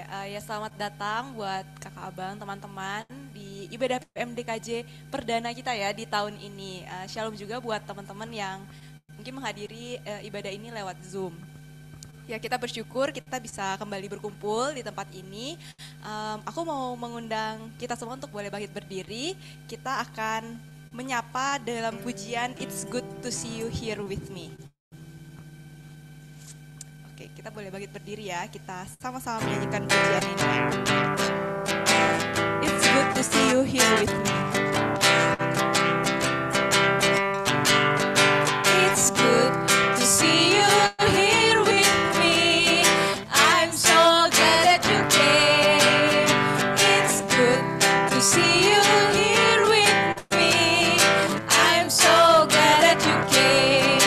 Ya selamat datang buat kakak abang, teman-teman di ibadah PMDKJ perdana kita ya di tahun ini. Shalom juga buat teman-teman yang mungkin menghadiri ibadah ini lewat Zoom. Ya kita bersyukur kita bisa kembali berkumpul di tempat ini. Aku mau mengundang kita semua untuk boleh bangkit berdiri. Kita akan menyapa dalam pujian It's Good to See You Here With Me. Oke, kita boleh bangkit berdiri ya. Kita sama-sama menyanyikan pujian ini. It's good to see you here with me. It's good to see you here with me. I'm so glad that you came. It's good to see you here with me. I'm so glad that you came.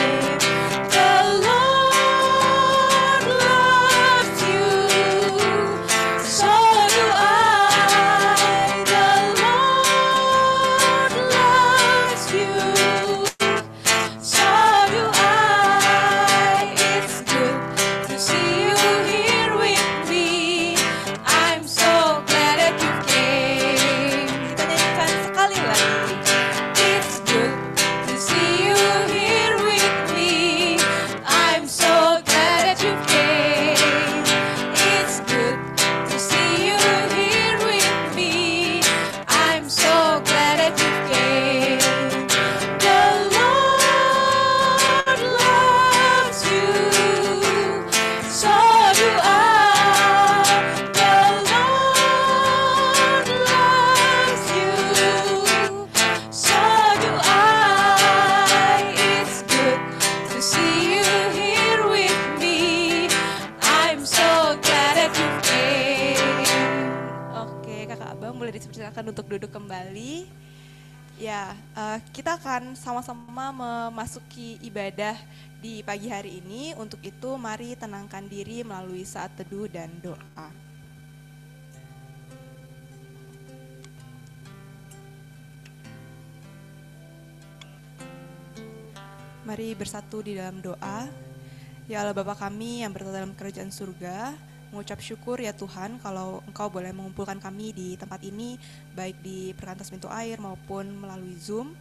Untuk duduk kembali. Ya, kita akan sama-sama memasuki ibadah di pagi hari ini. Untuk itu, mari tenangkan diri melalui saat teduh dan doa. Mari bersatu di dalam doa. Ya Allah Bapa kami yang berada dalam kerajaan surga, mengucap syukur ya Tuhan kalau Engkau boleh mengumpulkan kami di tempat ini, baik di Perkantas Pintu Air maupun melalui Zoom.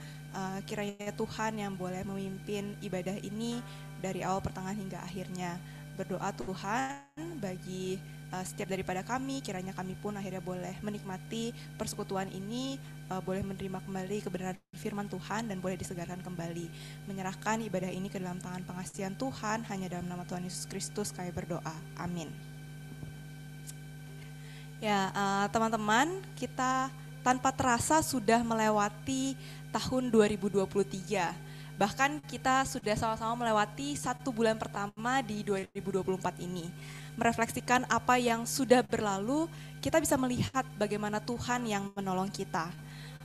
Kiranya Tuhan yang boleh memimpin ibadah ini dari awal pertengahan hingga akhirnya. Berdoa Tuhan bagi setiap daripada kami, kiranya kami pun akhirnya boleh menikmati persekutuan ini, boleh menerima kembali kebenaran firman Tuhan dan boleh disegarkan kembali. Menyerahkan ibadah ini ke dalam tangan pengasihan Tuhan, hanya dalam nama Tuhan Yesus Kristus kami berdoa. Amin. Ya, teman-teman, kita tanpa terasa sudah melewati tahun 2023. Bahkan kita sudah sama-sama melewati 1 bulan pertama di 2024 ini. Merefleksikan apa yang sudah berlalu, kita bisa melihat bagaimana Tuhan yang menolong kita.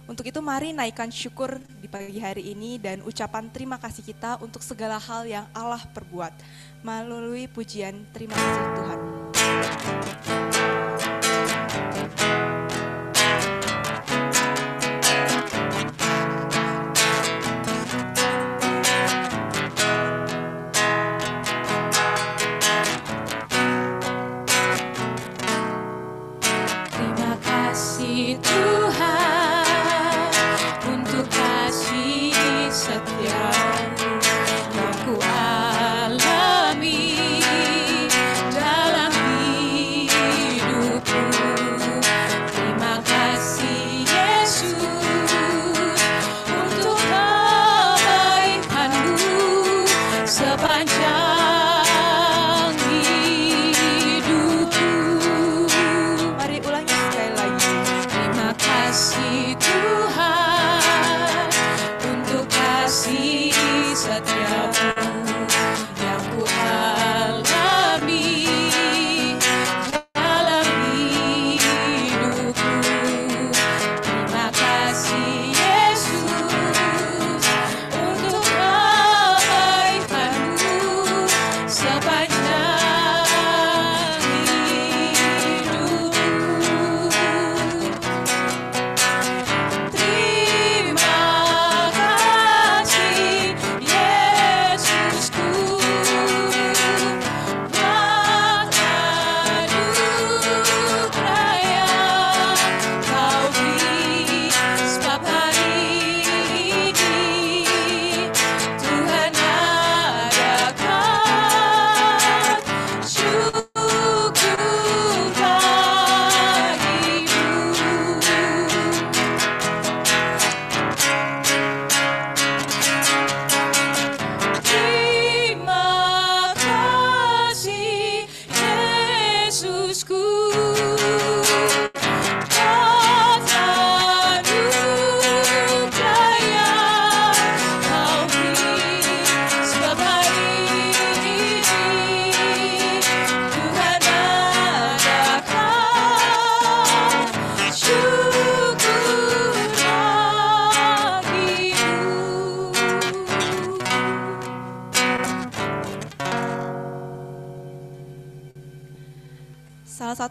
Untuk itu mari naikkan syukur di pagi hari ini dan ucapan terima kasih kita untuk segala hal yang Allah perbuat. Melalui pujian terima kasih Tuhan.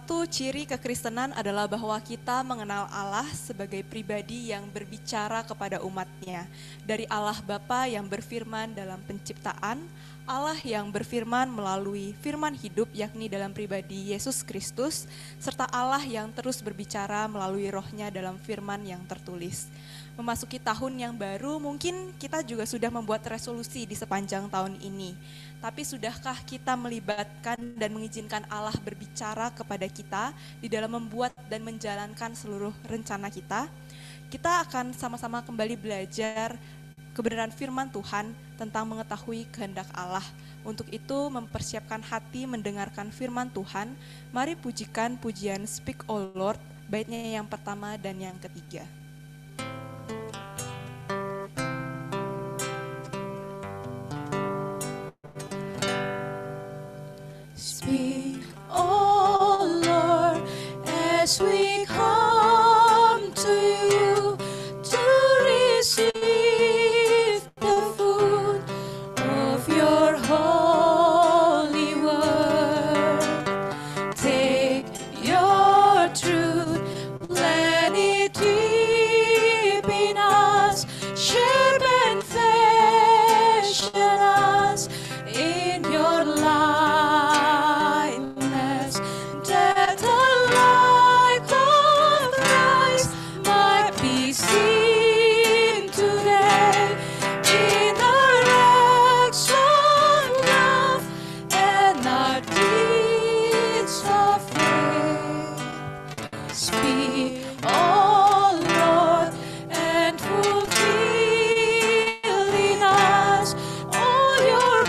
satu ciri kekristenan adalah bahwa kita mengenal Allah sebagai pribadi yang berbicara kepada umatnya. Dari Allah Bapa yang berfirman dalam penciptaan, Allah yang berfirman melalui firman hidup yakni dalam pribadi Yesus Kristus, serta Allah yang terus berbicara melalui rohnya dalam firman yang tertulis. Memasuki tahun yang baru, mungkin kita juga sudah membuat resolusi di sepanjang tahun ini. Tapi sudahkah kita melibatkan dan mengizinkan Allah berbicara kepada kita di dalam membuat dan menjalankan seluruh rencana kita? Kita akan sama-sama kembali belajar kebenaran firman Tuhan tentang mengetahui kehendak Allah. Untuk itu mempersiapkan hati mendengarkan firman Tuhan, mari pujikan pujian Speak O Lord, baitnya yang pertama dan yang ketiga. Speak, O Lord, as we come to you to receive the food of your holy word. Take your truth, let it deep in us, shape and fashion us in your likeness, that the light of Christ might be seen today in our acts of love and our deeds of faith. Speak, O Lord, and fulfill in us all your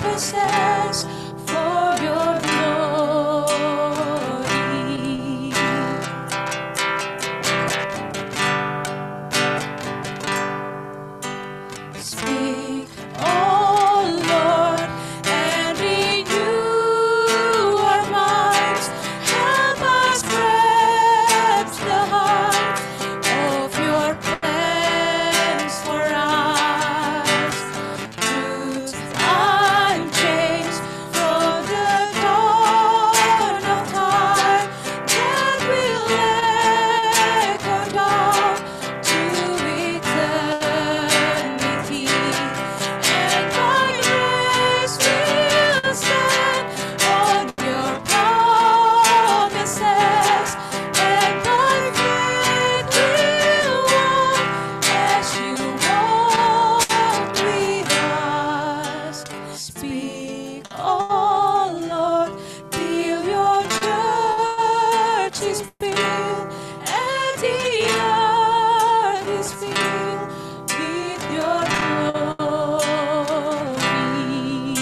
purposes for your glory. Speak, O Lord, and renew our minds. Help us grasp the heart of your plans for us. Truths unchanged from the dawn of time that will echo down to eternity. And by grace we'll stand on your promises, and by faith we'll walk as you walk with us. Speak, O Lord, till your church is filled, and the earth is filled with your glory.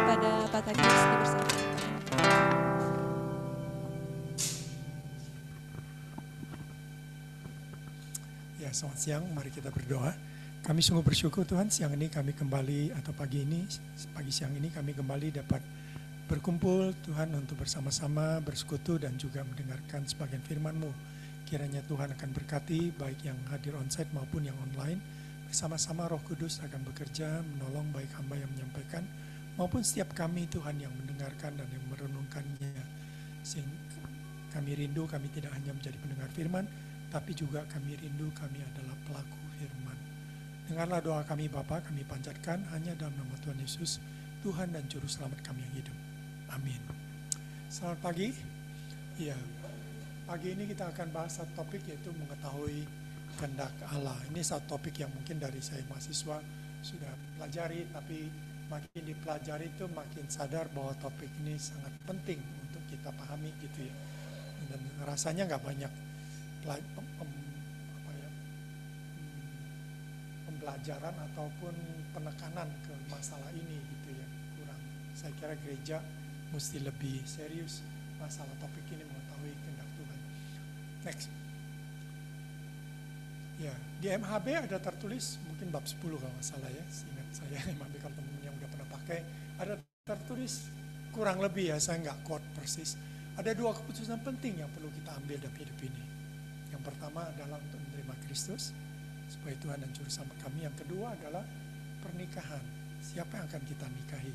Pada Pak Tadius bersama. Ya, selamat siang. Mari kita berdoa. Kami sungguh bersyukur Tuhan, siang ini kami kembali, atau pagi siang ini kami kembali dapat berkumpul Tuhan untuk bersama-sama bersekutu dan juga mendengarkan sebagian firman-Mu. Kiranya Tuhan akan berkati baik yang hadir onsite maupun yang online. Bersama-sama Roh Kudus akan bekerja menolong baik hamba yang menyampaikan maupun setiap kami Tuhan yang mendengarkan dan yang merenungkannya. Sehingga kami rindu kami tidak hanya menjadi pendengar firman, tapi juga kami rindu kami adalah pelaku firman. Dengarlah doa kami Bapa, kami panjatkan hanya dalam nama Tuhan Yesus, Tuhan dan Juru Selamat kami yang hidup. Amin. Selamat pagi. Ya, pagi ini kita akan bahas satu topik, yaitu mengetahui kehendak Allah. Ini satu topik yang mungkin dari saya mahasiswa sudah pelajari, tapi makin dipelajari itu makin sadar bahwa topik ini sangat penting untuk kita pahami gitu ya. Dan rasanya nggak banyak pembelajaran ataupun penekanan ke masalah ini gitu ya, kurang. Saya kira gereja mesti lebih serius masalah topik ini, mengetahui kehendak Tuhan. Next. Ya, di MHB ada tertulis, mungkin bab 10 kalau nggak salah ya, seingat saya, MHB kalau teman-teman yang udah pernah pakai, ada tertulis kurang lebih ya, saya nggak quote persis. Ada 2 keputusan penting yang perlu kita ambil dalam hidup ini. Yang pertama adalah untuk menerima Kristus sebagai Tuhan dan Juru Selamat kami. Yang kedua adalah pernikahan. Siapa yang akan kita nikahi?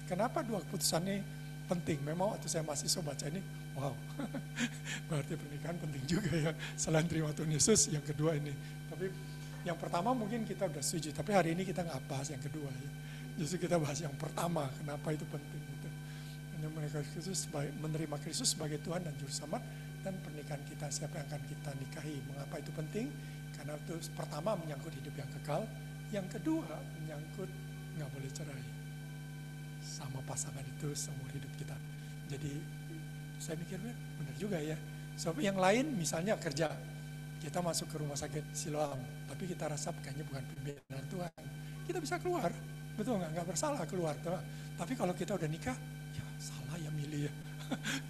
Kenapa 2 keputusan ini penting. Memang waktu saya mahasiswa baca ini, wow, berarti pernikahan penting juga ya. Selain terima Tuhan Yesus, yang kedua ini. Tapi yang pertama mungkin kita udah setuju, tapi hari ini kita nggak bahas yang kedua ya. Justru kita bahas yang pertama, kenapa itu penting gitu. Menerima Kristus sebagai Tuhan dan Juru Selamat, dan pernikahan kita, siapa yang akan kita nikahi. Mengapa itu penting? Karena itu pertama menyangkut hidup yang kekal, yang kedua menyangkut nggak boleh cerai sama pasangan itu seumur hidup kita. Jadi saya mikir benar juga ya. Sebab yang lain misalnya kerja, kita masuk ke rumah sakit Siloam, tapi kita rasa kayaknya bukan pimpinan Tuhan, kita bisa keluar, betul nggak bersalah keluar. Tapi kalau kita udah nikah, ya salah ya milih ya,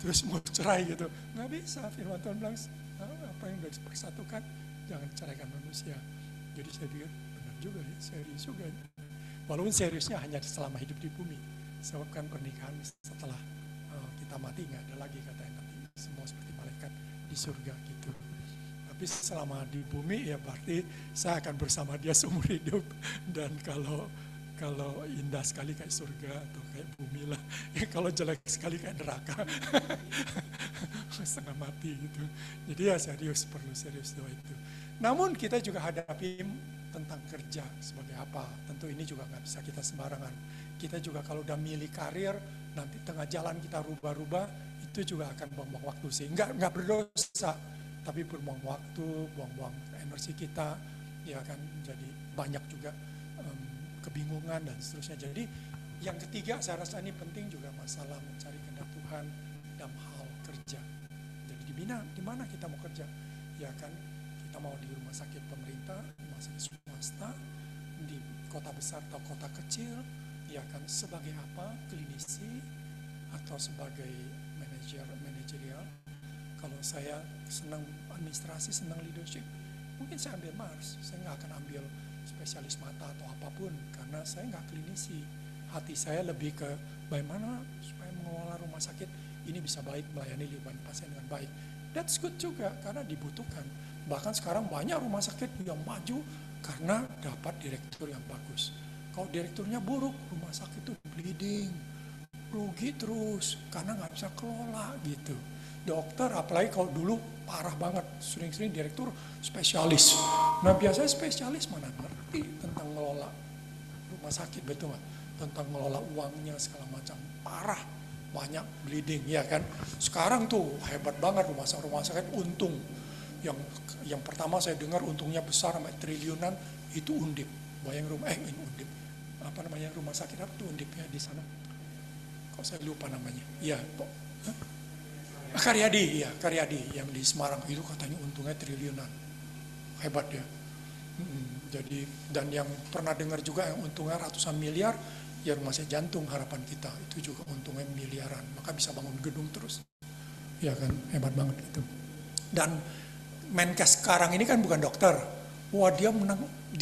terus mau cerai gitu, nggak bisa. Firman Tuhan bilang apa yang udah dipersatukan jangan ceraikan manusia. Jadi saya pikir benar juga ya, serius juga. Walaupun seriusnya hanya selama hidup di bumi, sebab kan pernikahan setelah kita mati nggak ada lagi, katanya nanti semua seperti malaikat di surga gitu. Tapi selama di bumi ya berarti saya akan bersama dia seumur hidup. Dan kalau indah sekali kayak surga atau kayak bumi lah, ya kalau jelek sekali kayak neraka, setengah mati gitu. Jadi ya serius, perlu serius doa itu. Namun kita juga hadapi tentang kerja sebagai apa. Tentu ini juga nggak bisa kita sembarangan. Kita juga kalau udah milih karir, nanti tengah jalan kita rubah-rubah, itu juga akan buang-buang waktu sih. Nggak berdosa, tapi berbuang waktu, buang-buang energi kita, ya kan jadi banyak juga kebingungan dan seterusnya. Jadi yang ketiga saya rasa ini penting juga, masalah mencari kehendak Tuhan dalam hal kerja. Jadi di mana kita mau kerja, ya kan kita mau di rumah sakit pemerintah, rumah sakit swasta, di kota besar atau kota kecil, ya kan sebagai apa, klinisi atau sebagai manajerial. Kalau saya senang administrasi, senang leadership, mungkin saya ambil Mars. Saya nggak akan ambil spesialis mata atau apapun, karena saya nggak klinisi. Hati saya lebih ke bagaimana supaya mengelola rumah sakit ini bisa baik, melayani liban pasien dengan baik. That's good juga, karena dibutuhkan. Bahkan sekarang banyak rumah sakit yang maju karena dapat direktur yang bagus. Kalau direkturnya buruk, rumah sakit itu bleeding, rugi terus, karena nggak bisa kelola gitu. Dokter, apalagi kalau dulu parah banget, sering-sering direktur spesialis. Nah biasanya spesialis mana ngerti tentang ngelola rumah sakit, betul nggak? Tentang ngelola uangnya segala macam, parah, banyak bleeding ya kan. Sekarang tuh hebat banget rumah sakit untung. Yang pertama saya dengar untungnya besar sampai triliunan, itu Undip. Bayang Undip. Apa namanya rumah sakit apa tuh Undipnya di sana? Kok saya lupa namanya? Iya, Karyadi yang di Semarang itu katanya untungnya triliunan, hebat ya. Jadi dan yang pernah dengar juga yang untungnya ratusan miliar, ya rumah sakit jantung harapan kita itu juga untungnya miliaran, maka bisa bangun gedung terus, ya kan, hebat banget itu. Dan Menkes sekarang ini kan bukan dokter, wah dia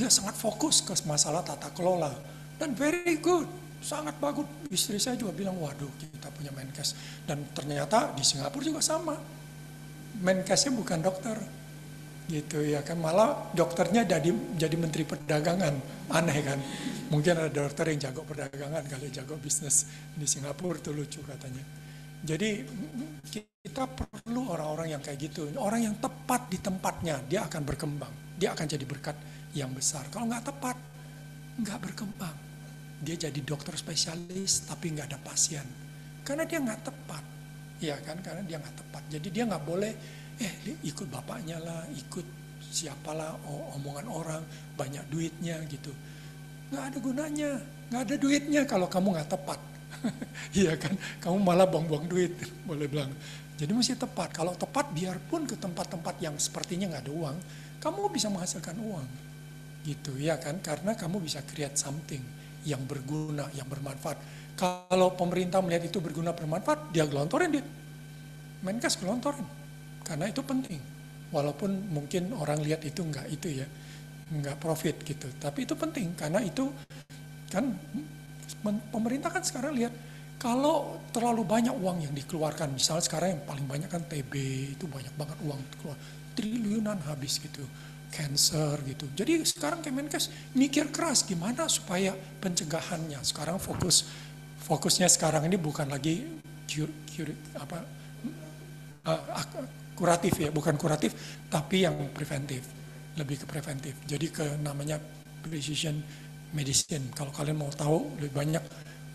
sangat fokus ke masalah tata kelola dan very good. Sangat bagus. Istri saya juga bilang, waduh kita punya Menkes. Dan ternyata di Singapura juga sama. Menkesnya bukan dokter. Gitu ya kan. Malah dokternya jadi menteri perdagangan. Aneh kan. Mungkin ada dokter yang jago perdagangan, kali jago bisnis. Di Singapura itu lucu katanya. Jadi kita perlu orang-orang yang kayak gitu. Orang yang tepat di tempatnya, dia akan berkembang. Dia akan jadi berkat yang besar. Kalau nggak tepat, nggak berkembang. Dia jadi dokter spesialis tapi nggak ada pasien karena dia nggak tepat, ya kan, karena dia nggak tepat. Jadi dia nggak boleh ikut bapaknya lah, ikut siapalah, omongan orang, banyak duitnya gitu, nggak ada gunanya, nggak ada duitnya kalau kamu nggak tepat. Iya kan, kamu malah buang-buang duit, boleh bilang. Jadi mesti tepat. Kalau tepat, biarpun ke tempat-tempat yang sepertinya nggak ada uang, kamu bisa menghasilkan uang, gitu ya kan, karena kamu bisa create something yang berguna, yang bermanfaat. Kalau pemerintah melihat itu berguna, bermanfaat, dia gelontorin dia. Menkes gelontorin. Karena itu penting. Walaupun mungkin orang lihat itu enggak profit gitu. Tapi itu penting karena itu kan pemerintah kan sekarang lihat kalau terlalu banyak uang yang dikeluarkan, misalnya sekarang yang paling banyak kan TB, itu banyak banget uang keluar. Triliunan habis gitu. Cancer gitu. Jadi sekarang Kemenkes mikir keras gimana supaya pencegahannya. Sekarang fokusnya sekarang ini bukan lagi kuratif ya, bukan kuratif, tapi yang preventif, lebih ke preventif. Jadi ke namanya precision medicine. Kalau kalian mau tahu lebih banyak,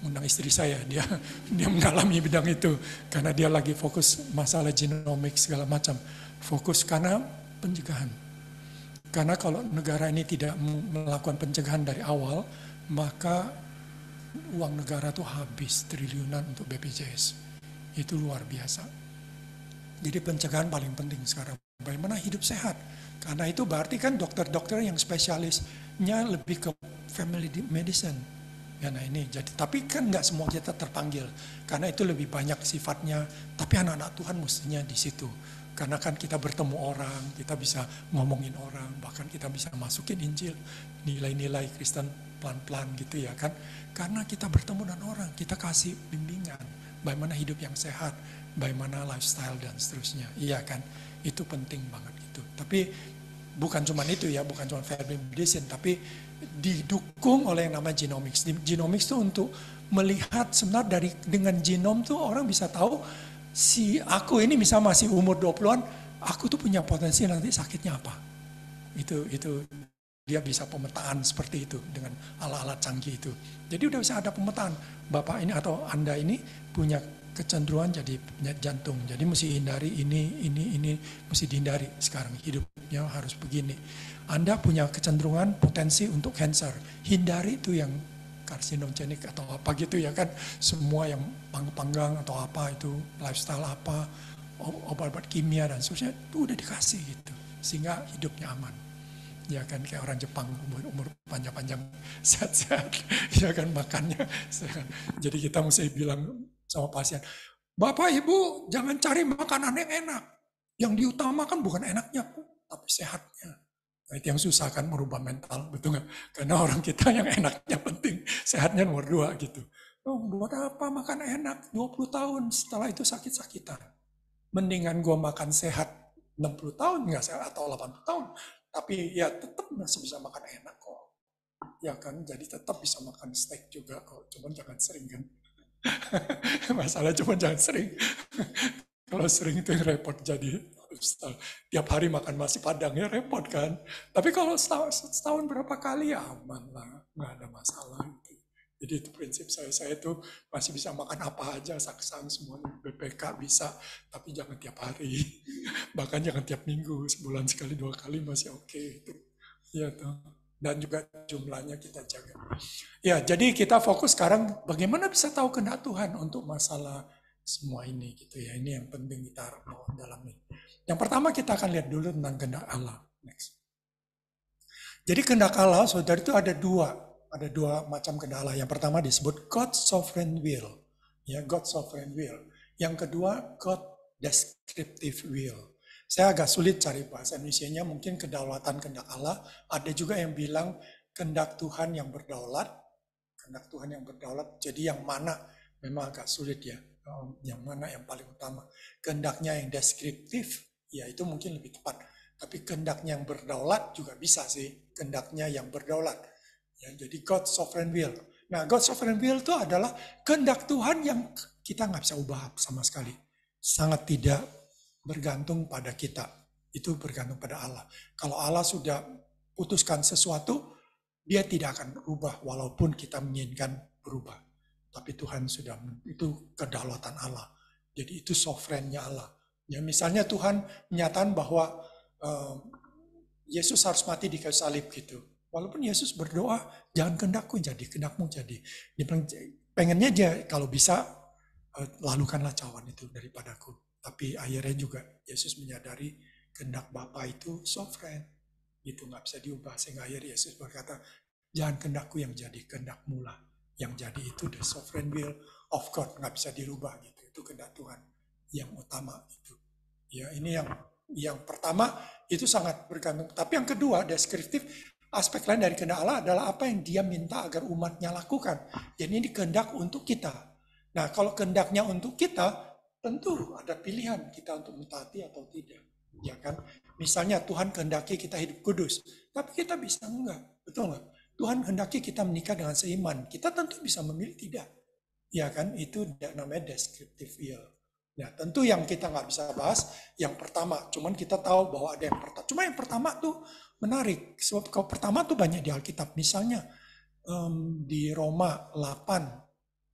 undang istri saya, dia mengalami bidang itu karena dia lagi fokus masalah genomik segala macam, fokus karena pencegahan. Karena kalau negara ini tidak melakukan pencegahan dari awal, maka uang negara tuh habis triliunan untuk BPJS. Itu luar biasa. Jadi pencegahan paling penting sekarang. Bagaimana hidup sehat? Karena itu berarti kan dokter-dokter yang spesialisnya lebih ke family medicine. Ya, nah ini jadi, tapi kan nggak semua kita terpanggil, karena itu lebih banyak sifatnya. Tapi anak-anak Tuhan mestinya di situ, karena kan kita bertemu orang, kita bisa ngomongin orang, bahkan kita bisa masukin Injil, nilai-nilai Kristen pelan-pelan gitu ya kan. Karena kita bertemu dengan orang, kita kasih bimbingan, bagaimana hidup yang sehat, bagaimana lifestyle dan seterusnya. Iya kan, itu penting banget gitu. Tapi bukan cuma itu ya, bukan cuma family medicine, tapi didukung oleh yang namanya genomics. Genomics itu untuk melihat sebenarnya dengan genom tuh orang bisa tahu si aku ini misalnya masih umur 20-an, aku tuh punya potensi nanti sakitnya apa. Itu dia bisa pemetaan seperti itu dengan alat-alat canggih itu. Jadi udah bisa ada pemetaan. Bapak ini atau Anda ini punya kecenderungan jadi penyakit jantung. Jadi mesti hindari ini mesti dihindari sekarang. Hidupnya harus begini. Anda punya kecenderungan potensi untuk cancer. Hindari itu yang karsinogenik atau apa gitu ya kan. Semua yang panggang atau apa itu, lifestyle apa, obat-obat kimia dan sebagainya itu udah dikasih gitu. Sehingga hidupnya aman. Ya kan kayak orang Jepang umur panjang-panjang sehat-sehat. Ya kan makannya sehat. Jadi kita mesti bilang sama pasien, Bapak Ibu jangan cari makanan yang enak. Yang diutamakan bukan enaknya, tapi sehatnya. Nah, itu yang susah kan merubah mental, betul nggak? Karena orang kita yang enaknya penting, sehatnya nomor 2 gitu. Oh, buat apa makan enak 20 tahun setelah itu sakit-sakitan. Mendingan gue makan sehat 60 tahun nggak sehat atau 80 tahun. Tapi ya tetap masih bisa makan enak kok. Ya kan, jadi tetap bisa makan steak juga kok. Cuman jangan sering kan. Masalah cuma jangan sering. Kalau sering itu yang repot jadi. Tiap hari makan nasi padang ya repot kan. Tapi kalau setahun berapa kali ya aman lah. Nggak ada masalah. Jadi itu prinsip saya itu masih bisa makan apa aja, saksang semuanya, BPK bisa, tapi jangan tiap hari. Bahkan jangan tiap minggu, sebulan sekali 2 kali masih oke itu. Ya tuh. Dan juga jumlahnya kita jaga. Ya, jadi kita fokus sekarang bagaimana bisa tahu kehendak Tuhan untuk masalah semua ini gitu ya. Ini yang penting kita mau dalami. Yang pertama kita akan lihat dulu tentang kehendak Allah. Next. Jadi kehendak Allah, saudara, itu ada dua macam kehendak Allah. Yang pertama disebut God's sovereign will. Ya, God's sovereign will. Yang kedua God descriptive will. Saya agak sulit cari bahasa Indonesianya, mungkin kedaulatan kehendak Allah. Ada juga yang bilang kehendak Tuhan yang berdaulat. Kehendak Tuhan yang berdaulat, jadi yang mana memang agak sulit ya. Yang mana yang paling utama. Kehendaknya yang deskriptif, ya itu mungkin lebih tepat. Tapi kehendaknya yang berdaulat juga bisa sih. Kehendaknya yang berdaulat. Ya, jadi God's sovereign will. Nah, God's sovereign will itu adalah kehendak Tuhan yang kita nggak bisa ubah sama sekali. Sangat tidak bergantung pada kita. Itu bergantung pada Allah. Kalau Allah sudah putuskan sesuatu, dia tidak akan berubah walaupun kita menginginkan berubah. Tapi Tuhan sudah, itu kedaulatan Allah. Jadi itu sovereignnya Allah. Ya, misalnya Tuhan menyatakan bahwa Yesus harus mati di kayu salib gitu. Walaupun Yesus berdoa, jangan kehendakku jadi, kehendakmu jadi. Dia pengennya dia kalau bisa lalukanlah cawan itu daripadaku. Tapi akhirnya juga Yesus menyadari kehendak Bapa itu sovereign. Itu nggak bisa diubah. Sehingga akhirnya Yesus berkata, jangan kehendakku yang jadi, kehendakmu lah. Yang jadi itu the sovereign will of God. Nggak bisa dirubah gitu. Itu kehendak Tuhan yang utama itu. Ya, ini yang pertama itu sangat bergantung. Tapi yang kedua, deskriptif, aspek lain dari kehendak Allah adalah apa yang dia minta agar umatnya lakukan. Jadi ini kehendak untuk kita. Nah, kalau kehendaknya untuk kita, tentu ada pilihan kita untuk mentaati atau tidak. Ya kan? Misalnya Tuhan kehendaki kita hidup kudus, tapi kita bisa enggak. Betul enggak? Tuhan kehendaki kita menikah dengan seiman, kita tentu bisa memilih tidak. Ya kan, itu namanya descriptive will. Nah, tentu yang kita nggak bisa bahas yang pertama, cuman kita tahu bahwa ada yang pertama. Cuma yang pertama tuh menarik, sebab kalau pertama tuh banyak di Alkitab. Misalnya di Roma 8,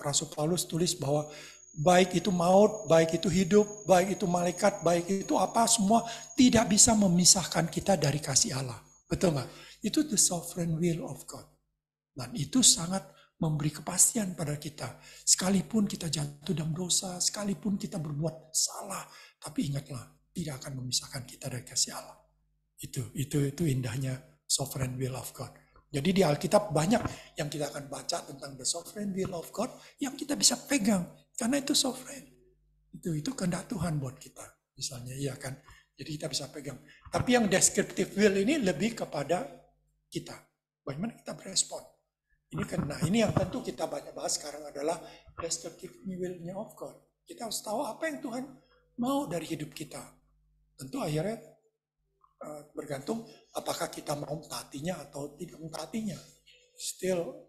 Rasul Paulus tulis bahwa baik itu maut, baik itu hidup, baik itu malaikat, baik itu apa, semua tidak bisa memisahkan kita dari kasih Allah. Betul nggak? Itu the sovereign will of God. Dan itu sangat memberi kepastian pada kita. Sekalipun kita jatuh dalam dosa, sekalipun kita berbuat salah, tapi ingatlah, tidak akan memisahkan kita dari kasih Allah. Itu indahnya sovereign will of God. Jadi di Alkitab banyak yang kita akan baca tentang the sovereign will of God yang kita bisa pegang karena itu sovereign. Itu kehendak Tuhan buat kita. Misalnya, iya kan? Jadi kita bisa pegang. Tapi yang descriptive will ini lebih kepada kita. Bagaimana kita berespon? Ini yang tentu kita banyak bahas sekarang adalah descriptive will-nya of God. Kita harus tahu apa yang Tuhan mau dari hidup kita. Tentu akhirnya bergantung apakah kita mau mentaatinya atau tidak mentaatinya. Still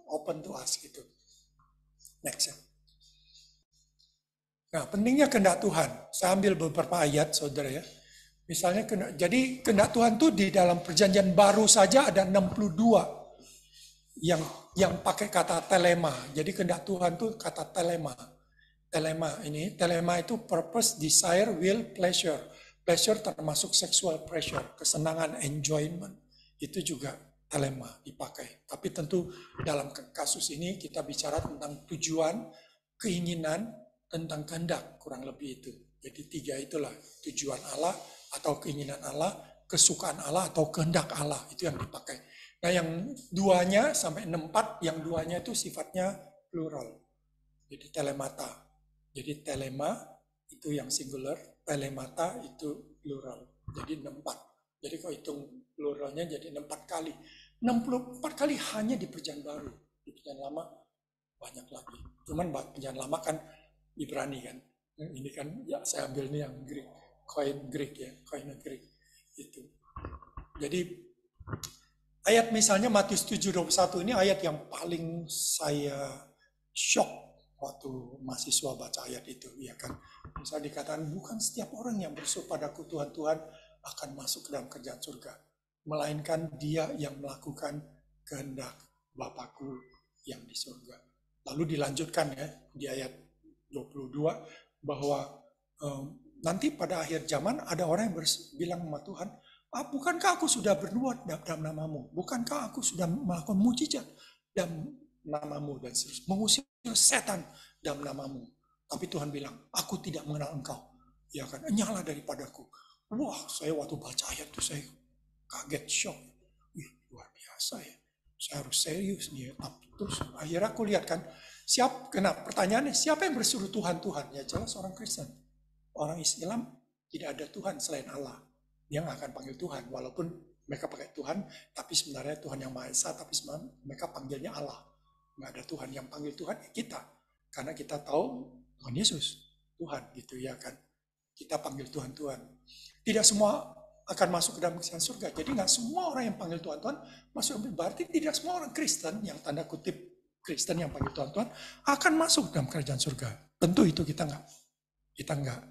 open to us gitu. Next ya. Nah, pentingnya kehendak Tuhan. Saya ambil beberapa ayat, saudara ya. Misalnya, jadi kehendak Tuhan tuh di dalam perjanjian baru saja ada 62 yang pakai kata telema. Jadi kehendak Tuhan tuh kata telema. Telema itu purpose, desire, will, pleasure. Pleasure termasuk sexual pleasure, kesenangan, enjoyment. Itu juga telema dipakai. Tapi tentu dalam kasus ini kita bicara tentang tujuan, keinginan, tentang kehendak, kurang lebih itu. Jadi 3 itulah, tujuan Allah atau keinginan Allah, kesukaan Allah atau kehendak Allah, itu yang dipakai. Nah yang 2-nya sampai 64, yang 2-nya itu sifatnya plural. Jadi telemata. Jadi telema itu yang singular, telemata itu plural. Jadi 64. Jadi kalau hitung pluralnya jadi 64 kali. 64 kali hanya di perjanjian baru. Di perjanjian lama banyak lagi. Cuman perjanjian lama kan Ibrani kan. Ini kan ya saya ambil ini yang Greek. Koin Greek ya. Koin Greek. Itu. Jadi ayat misalnya Matius 7:21 ini ayat yang paling saya shock waktu mahasiswa baca ayat itu, ya kan. Misalnya dikatakan bukan setiap orang yang berseru padaku Tuhan Tuhan akan masuk ke dalam kerajaan surga, melainkan dia yang melakukan kehendak Bapakku yang di surga. Lalu dilanjutkan ya di ayat 22 bahwa nanti pada akhir zaman ada orang yang bilang sama Tuhan, bukankah aku sudah berbuat dalam namamu? Bukankah aku sudah melakukan mujizat dalam namamu dan seterusnya, mengusir setan dalam namamu? Tapi Tuhan bilang, aku tidak mengenal engkau. Ya kan, enyahlah daripadaku. Wah, saya waktu baca ayat itu saya kaget, shock. Wih, luar biasa ya. Saya harus serius nih ya. Terus akhirnya aku lihat kan, pertanyaannya siapa yang bersuruh Tuhan? Ya jelas orang Kristen. Orang Islam tidak ada Tuhan selain Allah. Dia nggak akan panggil Tuhan, walaupun mereka pakai Tuhan, tapi sebenarnya Tuhan yang Maha Esa, tapi sebenarnya mereka panggilnya Allah. Nggak ada Tuhan yang panggil Tuhan, kita. Karena kita tahu Tuhan Yesus, Tuhan gitu ya kan. Kita panggil Tuhan. Tidak semua akan masuk ke dalam kerajaan surga. Jadi nggak semua orang yang panggil Tuhan masuk. Berarti tidak semua orang Kristen, yang tanda kutip Kristen yang panggil Tuhan akan masuk dalam kerajaan surga. Tentu itu kita nggak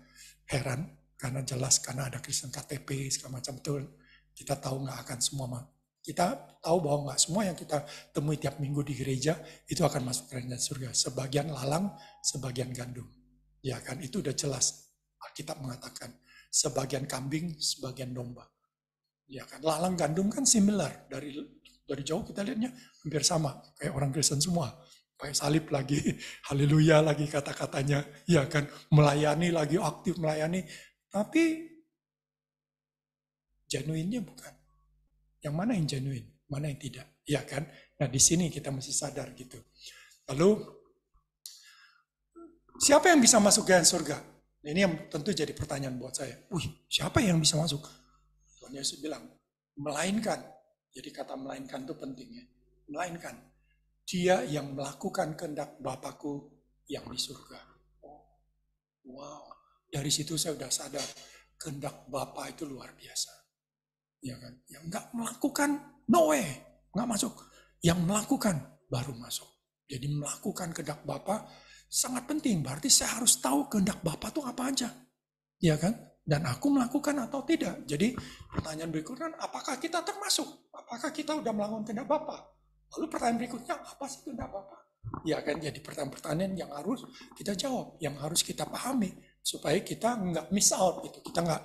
heran. Karena jelas, karena ada Kristen KTP, segala macam, betul. Kita tahu nggak akan semua. Kita tahu bahwa nggak semua yang kita temui tiap minggu di gereja, itu akan masuk ke kerajaan surga. Sebagian lalang, sebagian gandum. Ya kan, itu udah jelas. Alkitab mengatakan, sebagian kambing, sebagian domba. Ya kan, lalang gandum kan similar. Dari jauh kita lihatnya hampir sama. Kayak orang Kristen semua. Pakai salib lagi, haleluya lagi kata-katanya. Ya kan, melayani lagi, aktif melayani. Tapi genuinnya bukan. Yang mana yang genuine, mana yang tidak, ya kan? Nah di sini kita mesti sadar gitu. Lalu siapa yang bisa masuk ke surga? Ini yang tentu jadi pertanyaan buat saya. Siapa yang bisa masuk? Tuhan Yesus bilang, melainkan. Jadi kata melainkan itu penting ya. Melainkan dia yang melakukan kehendak Bapakku yang di surga. Wow. Dari situ saya udah sadar, kehendak Bapa itu luar biasa. Ya kan? Yang nggak melakukan, no way, nggak masuk. Yang melakukan, baru masuk. Jadi melakukan kehendak Bapa sangat penting. Berarti saya harus tahu kehendak Bapa itu apa aja. Ya kan? Dan aku melakukan atau tidak. Jadi pertanyaan berikutnya, apakah kita termasuk? Apakah kita udah melakukan kehendak Bapa? Lalu pertanyaan berikutnya, apa sih kehendak Bapa? Ya kan, jadi pertanyaan-pertanyaan yang harus kita jawab, yang harus kita pahami. Supaya kita nggak miss out gitu. Kita nggak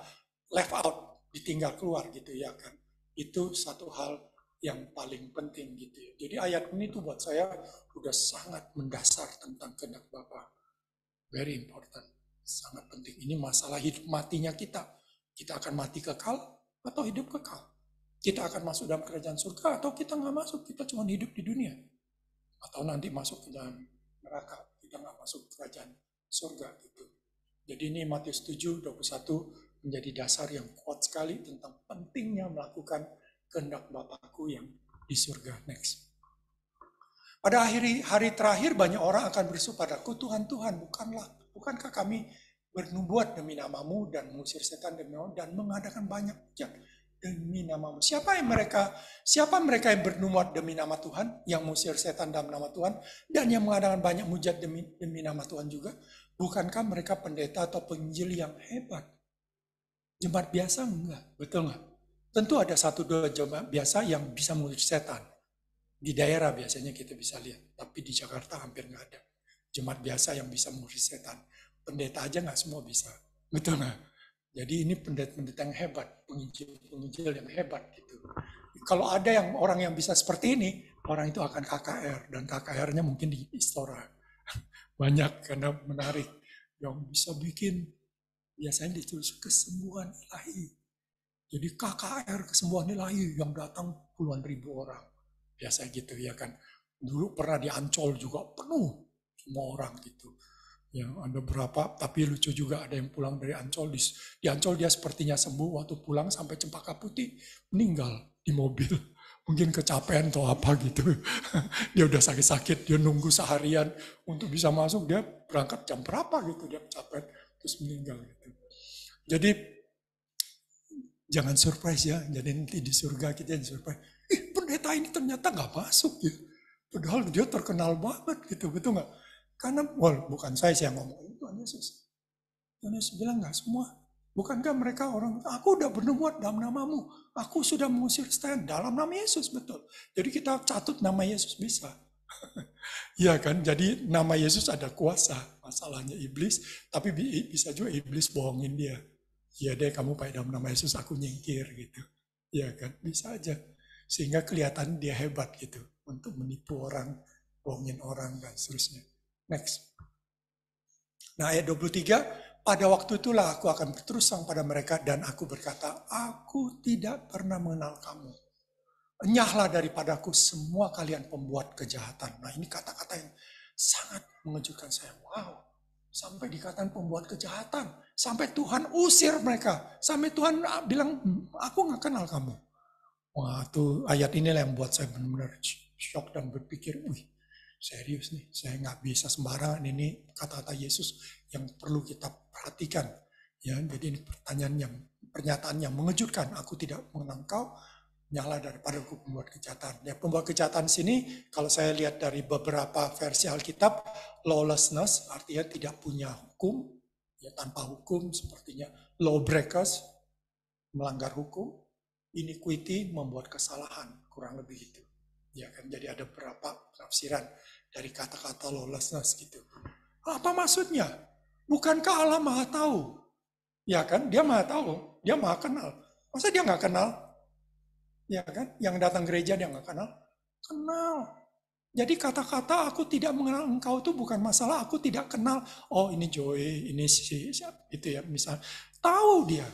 left out, ditinggal keluar gitu ya kan. Itu satu hal yang paling penting gitu ya. Jadi ayat ini tuh buat saya udah sangat mendasar tentang kehendak Bapa. Very important. Sangat penting. Ini masalah hidup matinya kita. Kita akan mati kekal atau hidup kekal. Kita akan masuk dalam kerajaan surga atau kita nggak masuk. Kita cuma hidup di dunia. Atau nanti masuk ke dalam neraka. Kita nggak masuk kerajaan surga gitu. Jadi ini Matius 7:21 menjadi dasar yang kuat sekali tentang pentingnya melakukan kehendak Bapakku yang di surga. Next. Pada hari terakhir banyak orang akan berseru padaku, Tuhan, Tuhan, bukankah kami bernubuat demi namamu dan mengusir setan demi namamu dan mengadakan banyak hujat demi namamu. Siapa mereka yang bernubuat demi nama Tuhan, yang mengusir setan dalam nama Tuhan, dan yang mengadakan banyak hujat demi nama Tuhan juga? Bukankah mereka pendeta atau penginjil yang hebat? Jemaat biasa enggak, betul enggak? Tentu ada 1-2 jemaat biasa yang bisa mengusir setan. Di daerah biasanya kita bisa lihat, tapi di Jakarta hampir nggak ada. Jemaat biasa yang bisa mengusir setan. Pendeta aja nggak semua bisa, betul nggak? Jadi ini pendeta-pendeta yang hebat, penginjil yang hebat gitu. Kalau ada orang yang bisa seperti ini, orang itu akan KKR, dan KKR-nya mungkin di Istora. Banyak karena menarik. Yang bisa bikin, biasanya ditulis kesembuhan ilahi. Jadi KKR kesembuhan ilahi yang datang puluhan ribu orang. Biasa gitu ya kan. Dulu pernah di Ancol juga penuh semua orang gitu. Yang ada berapa, tapi lucu juga ada yang pulang dari Ancol. Di Ancol dia sepertinya sembuh, waktu pulang sampai Cempaka Putih meninggal di mobil. Mungkin kecapean atau apa gitu. Dia udah sakit-sakit, dia nunggu seharian untuk bisa masuk, dia berangkat jam berapa gitu, dia kecapean terus meninggal gitu. Jadi jangan surprise ya, jadi nanti di surga kita yang surprise. Pendeta ini ternyata nggak masuk gitu. Padahal dia terkenal banget gitu, betul nggak? Karena, bukan saya yang ngomong, itu Tuhan Yesus. Tuhan Yesus bilang nggak semua. Bukankah mereka orang, aku udah bernubuat dalam namamu. Aku sudah mengusir setan dalam nama Yesus, betul. Jadi kita catut nama Yesus bisa. Iya kan, jadi nama Yesus ada kuasa. Masalahnya iblis, tapi bisa juga iblis bohongin dia. Ya deh, kamu pakai dalam nama Yesus, aku nyingkir gitu. Iya kan, bisa aja. Sehingga kelihatan dia hebat gitu. Untuk menipu orang, bohongin orang, dan seterusnya. Next. Nah ayat 23, pada waktu itulah aku akan berterus terang pada mereka dan aku berkata, aku tidak pernah mengenal kamu. Enyahlah daripadaku semua kalian pembuat kejahatan. Nah ini kata-kata yang sangat mengejutkan saya. Wow. Sampai dikatakan pembuat kejahatan. Sampai Tuhan usir mereka. Sampai Tuhan bilang, aku gak kenal kamu. Wah, itu ayat inilah yang buat saya benar-benar shock dan berpikir, serius nih, saya nggak bisa sembarangan, ini kata-kata Yesus yang perlu kita perhatikan. Ya, jadi ini pernyataan yang mengejutkan. Aku tidak mengenal engkau, nyala daripada aku pembuat kejahatan. Ya, pembuat kejahatan sini, kalau saya lihat dari beberapa versi Alkitab, lawlessness artinya tidak punya hukum, ya tanpa hukum, sepertinya lawbreakers, melanggar hukum, iniquity, membuat kesalahan, kurang lebih itu. Ya kan, jadi ada beberapa penafsiran dari kata-kata lawlessness gitu. Apa maksudnya? Bukankah Allah Maha Tahu? Ya kan, dia Maha Tahu, dia Maha Kenal. Masa dia nggak kenal? Ya kan, yang datang gereja dia nggak kenal? Kenal. Jadi kata-kata aku tidak mengenal engkau itu bukan masalah aku tidak kenal. Oh ini Joey, ini si siapa itu ya misal. Tahu dia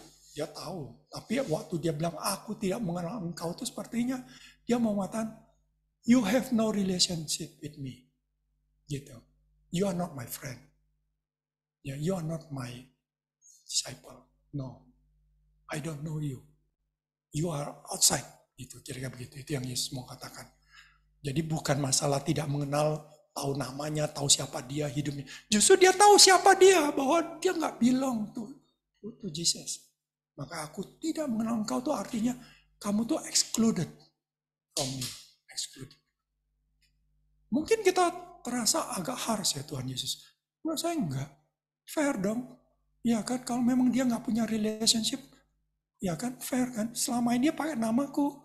tahu. Tapi waktu dia bilang aku tidak mengenal engkau itu sepertinya dia mau mengatakan you have no relationship with me. Gitu. You are not my friend. Yeah, you are not my disciple. No. I don't know you. You are outside. Gitu, kira-kira begitu. Itu yang Yesus mau katakan. Jadi bukan masalah tidak mengenal, tahu namanya, tahu siapa dia, hidupnya. Justru dia tahu siapa dia, bahwa dia nggak bilang to Jesus. Maka aku tidak mengenal engkau tuh artinya kamu tuh excluded from me. Excluded. Mungkin kita terasa agak harsh ya Tuhan Yesus? Menurut saya enggak. Fair dong. Ya kan, kalau memang dia nggak punya relationship, ya kan, fair kan. Selama ini dia pakai namaku,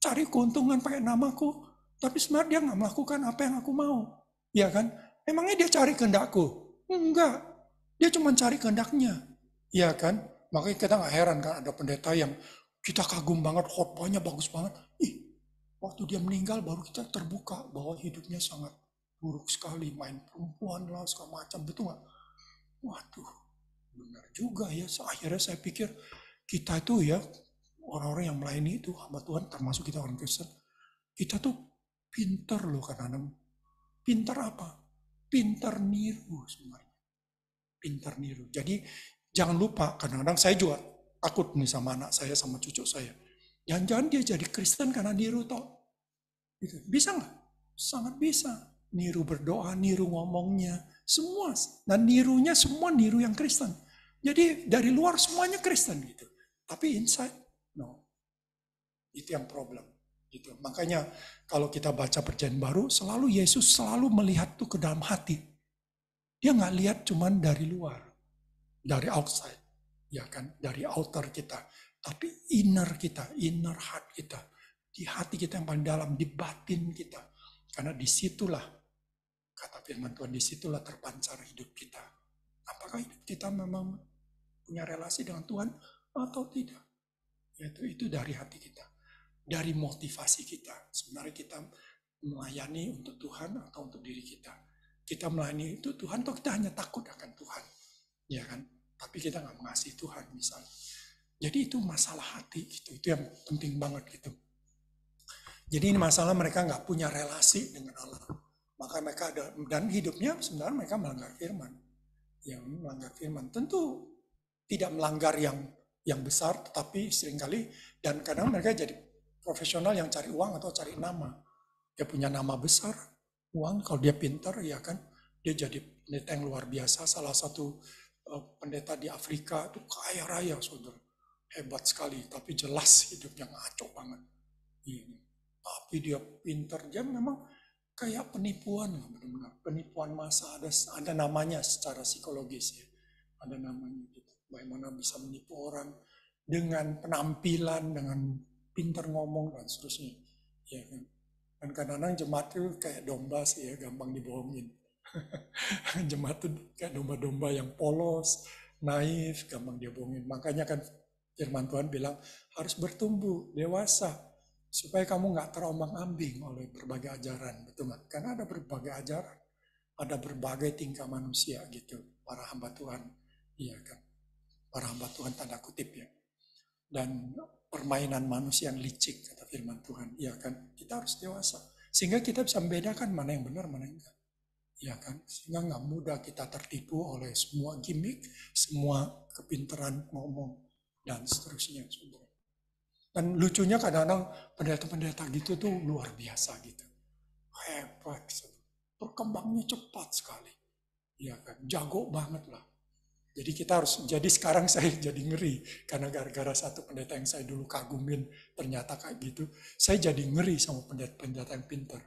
cari keuntungan pakai namaku, tapi sebenarnya dia nggak melakukan apa yang aku mau. Ya kan, emangnya dia cari kehendakku? Enggak. Dia cuma cari kehendaknya. Ya kan, makanya kita nggak heran kan ada pendeta yang kita kagum banget, khotbahnya bagus banget. Waktu dia meninggal baru kita terbuka bahwa hidupnya sangat buruk sekali, main perempuan lah segala macam, betul nggak? Waduh, benar juga ya. Akhirnya saya pikir kita itu ya orang-orang yang melayani itu hamba Tuhan, termasuk kita orang Kristen, kita tuh pinter loh kadang-kadang. Pinter apa? Pinter niru sebenarnya. Pinter niru. Jadi jangan lupa, kadang-kadang saya juga takut nih sama anak saya, sama cucu saya. Jangan-jangan dia jadi Kristen karena niru toh. Gitu. Bisa nggak? Sangat bisa. Niru berdoa, niru ngomongnya, semua. Dan nirunya semua niru yang Kristen. Jadi dari luar semuanya Kristen gitu. Tapi inside, no. Itu yang problem. Gitu. Makanya kalau kita baca perjanjian baru, selalu Yesus selalu melihat tuh ke dalam hati. Dia nggak lihat cuman dari luar. Dari outside. Ya kan, dari outer kita. Tapi inner kita, inner heart kita. Di hati kita yang paling dalam, di batin kita. Karena disitulah, kata firman Tuhan, disitulah terpancar hidup kita. Apakah hidup kita memang punya relasi dengan Tuhan atau tidak? Yaitu itu dari hati kita. Dari motivasi kita. Sebenarnya kita melayani untuk Tuhan atau untuk diri kita. Kita melayani itu Tuhan atau kita hanya takut akan Tuhan. Ya kan? Tapi kita nggak mengasihi Tuhan misalnya. Jadi itu masalah hati gitu. Itu yang penting banget gitu. Jadi ini masalah mereka nggak punya relasi dengan Allah. Maka mereka ada, dan hidupnya sebenarnya mereka melanggar firman. Yang melanggar firman. Tentu tidak melanggar yang besar, tetapi seringkali, dan kadang mereka jadi profesional yang cari uang atau cari nama. Dia punya nama besar, uang, kalau dia pintar, ya kan, dia jadi pendeta yang luar biasa. Salah satu pendeta di Afrika itu kaya raya, saudara. Hebat sekali, tapi jelas hidupnya ngaco banget. Tapi dia pintar, dia memang kayak penipuan, benar-benar penipuan massa, ada namanya secara psikologis ya, ada namanya gitu. Bagaimana bisa menipu orang dengan penampilan, dengan pintar ngomong dan seterusnya, ya kan. Dan kadang-kadang jemaat itu kayak domba sih ya, gampang dibohongin. Jemaat itu kayak domba-domba yang polos, naif, gampang dia bohongin. Makanya kan firman Tuhan bilang harus bertumbuh dewasa supaya kamu nggak terombang-ambing oleh berbagai ajaran, betul nggak? Karena ada berbagai ajaran, ada berbagai tingkah manusia gitu, para hamba Tuhan, iya kan? Para hamba Tuhan tanda kutip ya. Dan permainan manusia yang licik kata firman Tuhan, iya kan? Kita harus dewasa sehingga kita bisa membedakan mana yang benar, mana yang enggak. Ya kan, sehingga nggak mudah kita tertipu oleh semua gimmick, semua kepintaran ngomong dan seterusnya. Dan lucunya kadang-kadang pendeta-pendeta gitu tuh luar biasa gitu, hebat, berkembangnya cepat sekali, ya kan, jago banget lah. Jadi kita harus, jadi sekarang saya jadi ngeri karena gara-gara satu pendeta yang saya dulu kagumin ternyata kayak gitu, saya jadi ngeri sama pendeta-pendeta yang pintar.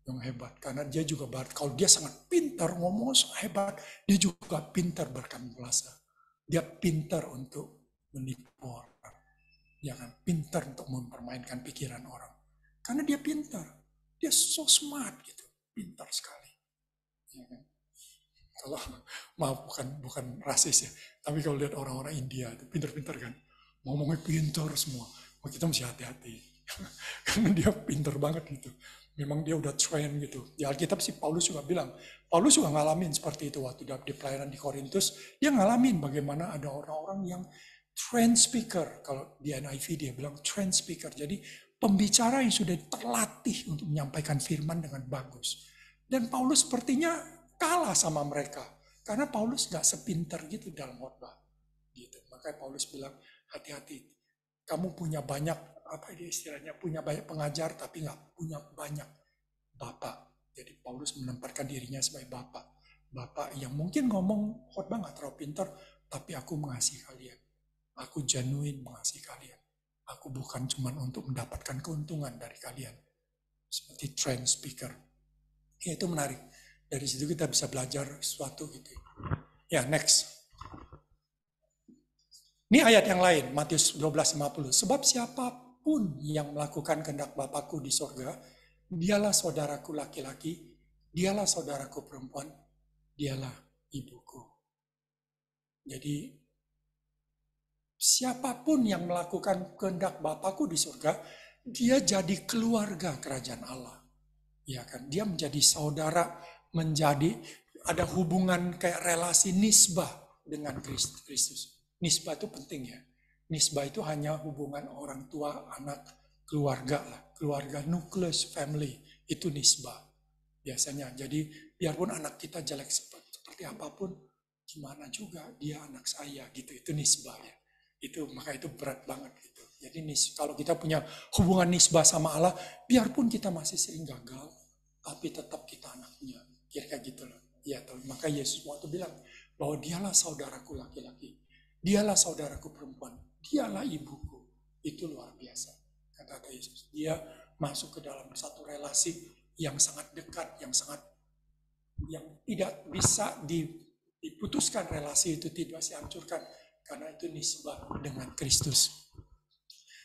Yang hebat, karena dia juga kalau dia sangat pintar ngomong hebat, dia juga pintar berkamuflase. Dia pintar untuk menipu orang, dia kan pintar untuk mempermainkan pikiran orang, karena dia pintar, dia so smart gitu, pintar sekali. Ya kan? Kalau maaf bukan rasis ya, tapi kalau lihat orang-orang India itu pintar-pintar kan, ngomongnya pintar semua, kita mesti hati-hati karena dia pintar banget gitu. Memang dia udah train gitu. Di Alkitab sih Paulus juga bilang, Paulus juga ngalamin seperti itu waktu di pelayanan di Korintus, dia ngalamin bagaimana ada orang-orang yang trained speaker. Kalau di NIV dia bilang trained speaker. Jadi pembicara yang sudah terlatih untuk menyampaikan firman dengan bagus. Dan Paulus sepertinya kalah sama mereka. Karena Paulus gak sepinter gitu dalam khotbah. Gitu. Makanya Paulus bilang, hati-hati. Kamu punya banyak, apa dia istilahnya, punya banyak pengajar tapi nggak punya banyak bapak. Jadi Paulus menempatkan dirinya sebagai bapak. Bapak yang mungkin ngomong khotbah nggak terlalu pintar, tapi aku mengasihi kalian. Aku genuine mengasihi kalian. Aku bukan cuma untuk mendapatkan keuntungan dari kalian. Seperti trained speaker. Ya, itu menarik. Dari situ kita bisa belajar sesuatu gitu. Ya, next. Ini ayat yang lain, Matius 12:50. Sebab siapapun yang melakukan kehendak Bapakku di sorga, dialah saudaraku laki-laki, dialah saudaraku perempuan, dialah ibuku. Jadi, siapapun yang melakukan kehendak Bapakku di surga, dia jadi keluarga kerajaan Allah. Ya kan, dia menjadi saudara, menjadi ada hubungan kayak relasi nisbah dengan Kristus. Nisbah itu penting ya. Nisbah itu hanya hubungan orang tua, anak, keluarga lah. Keluarga, nukleus, family. Itu nisbah. Biasanya. Jadi biarpun anak kita jelek seperti apapun, gimana juga dia anak saya gitu. Itu nisbah ya. Maka itu berat banget gitu. Jadi kalau kita punya hubungan nisbah sama Allah, biarpun kita masih sering gagal, tapi tetap kita anaknya. Kira-kira gitu loh. Ya, maka Yesus waktu bilang bahwa dialah saudaraku laki-laki. Dialah saudaraku perempuan. Dialah ibuku. Itu luar biasa. Kata Yesus. Dia masuk ke dalam satu relasi yang sangat dekat, yang tidak bisa diputuskan, relasi itu tidak bisa dihancurkan. Karena itu nisbah dengan Kristus.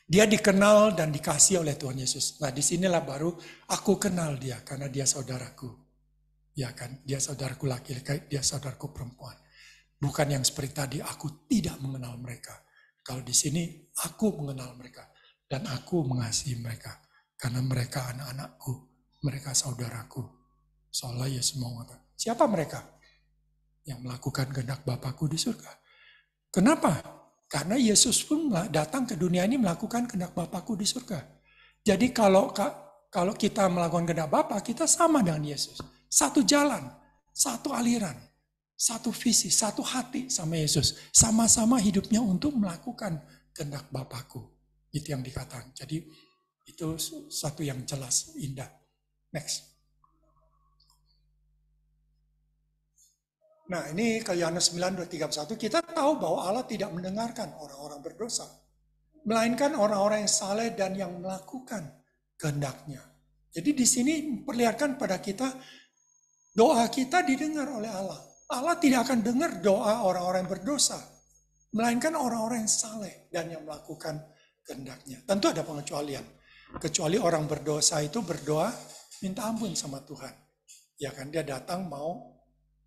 Dia dikenal dan dikasih oleh Tuhan Yesus. Nah, disinilah baru aku kenal dia karena dia saudaraku. Ya kan, dia saudaraku laki-laki, dia saudaraku perempuan. Bukan yang seperti tadi, aku tidak mengenal mereka. Kalau di sini, aku mengenal mereka. Dan aku mengasihi mereka. Karena mereka anak-anakku, mereka saudaraku. Soalnya Yesus mau mengatakan, siapa mereka? Yang melakukan kehendak Bapakku di surga. Kenapa? Karena Yesus pun datang ke dunia ini melakukan kehendak Bapakku di surga. Jadi kalau kita melakukan kehendak Bapa, kita sama dengan Yesus. Satu jalan, satu aliran, satu visi, satu hati sama Yesus. Sama-sama hidupnya untuk melakukan kehendak Bapakku. Itu yang dikatakan. Jadi itu satu yang jelas, indah. Next. Nah, ini ke Yohanes 9:31 kita tahu bahwa Allah tidak mendengarkan orang-orang berdosa, melainkan orang-orang yang saleh dan yang melakukan kehendaknya. Jadi di sini memperlihatkan pada kita doa kita didengar oleh Allah. Allah tidak akan dengar doa orang-orang yang berdosa, melainkan orang-orang yang saleh dan yang melakukan kehendaknya. Tentu ada pengecualian. Kecuali orang berdosa itu berdoa minta ampun sama Tuhan. Ya kan, dia datang mau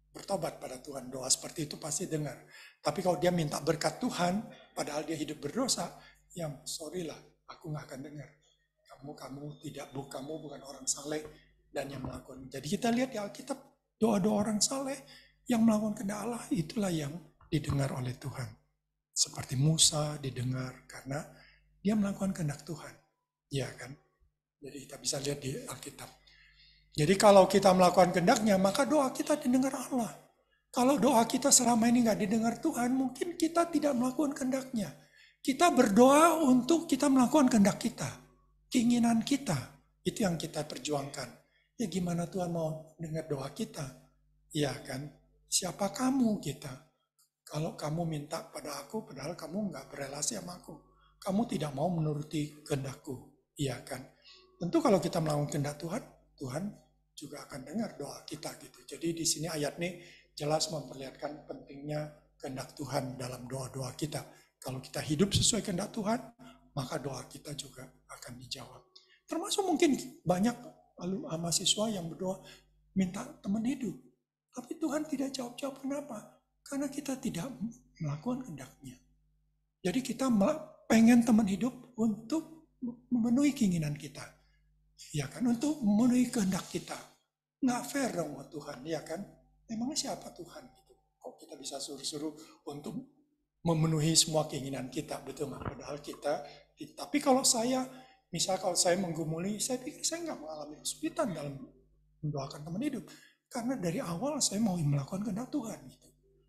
bertobat pada Tuhan, doa seperti itu pasti dengar. Tapi kalau dia minta berkat Tuhan, padahal dia hidup berdosa, ya sorry lah, aku nggak akan dengar. Kamu bukan orang saleh dan yang melakukan. Jadi kita lihat di Alkitab, doa-doa orang saleh yang melakukan kehendak Allah, itulah yang didengar oleh Tuhan. Seperti Musa didengar karena dia melakukan kehendak Tuhan. Ya kan? Jadi kita bisa lihat di Alkitab. Jadi kalau kita melakukan kehendaknya, maka doa kita didengar Allah. Kalau doa kita selama ini nggak didengar Tuhan, mungkin kita tidak melakukan kehendaknya. Kita berdoa untuk kita melakukan kehendak kita. Keinginan kita, itu yang kita perjuangkan. Ya gimana Tuhan mau dengar doa kita? Ya kan, siapa kamu kita? Kalau kamu minta pada aku, padahal kamu nggak berelasi sama aku. Kamu tidak mau menuruti kehendakku. Iya kan? Tentu kalau kita melakukan kehendak Tuhan, Tuhan juga akan dengar doa kita gitu. Jadi di sini ayat ini jelas memperlihatkan pentingnya kehendak Tuhan dalam doa-doa kita. Kalau kita hidup sesuai kehendak Tuhan, maka doa kita juga akan dijawab. Termasuk mungkin banyak mahasiswa yang berdoa minta teman hidup. Tapi Tuhan tidak jawab-jawab. Kenapa? Karena kita tidak melakukan kehendaknya. Jadi kita pengen teman hidup untuk memenuhi keinginan kita. Ya kan, untuk memenuhi kehendak kita. Nggak fair dong buat Tuhan, ya kan? Emangnya siapa Tuhan? Gitu. Kok kita bisa suruh-suruh untuk memenuhi semua keinginan kita, betul nggak? Padahal kita, tapi kalau saya menggumuli, saya pikir saya nggak mengalami kesulitan dalam mendoakan teman hidup. Karena dari awal saya mau melakukan kehendak Tuhan. Gitu.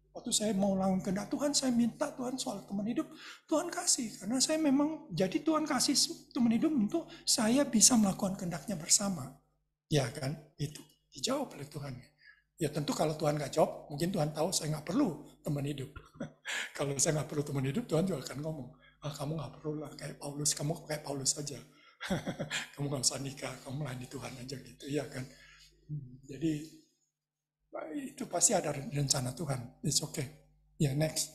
Waktu saya mau melakukan kehendak Tuhan, saya minta Tuhan soal teman hidup, Tuhan kasih. Karena saya memang, jadi Tuhan kasih teman hidup untuk saya bisa melakukan kehendaknya bersama. Ya kan, itu dijawab oleh Tuhan. Ya tentu kalau Tuhan nggak jawab, mungkin Tuhan tahu saya nggak perlu teman hidup. Kalau saya nggak perlu teman hidup, Tuhan juga akan ngomong, kamu nggak perlu lah, kayak Paulus, kamu kayak Paulus saja. Kamu nggak usah nikah, kamu melayani Tuhan aja gitu, ya kan. Jadi itu pasti ada rencana Tuhan. It's okay. Ya, next.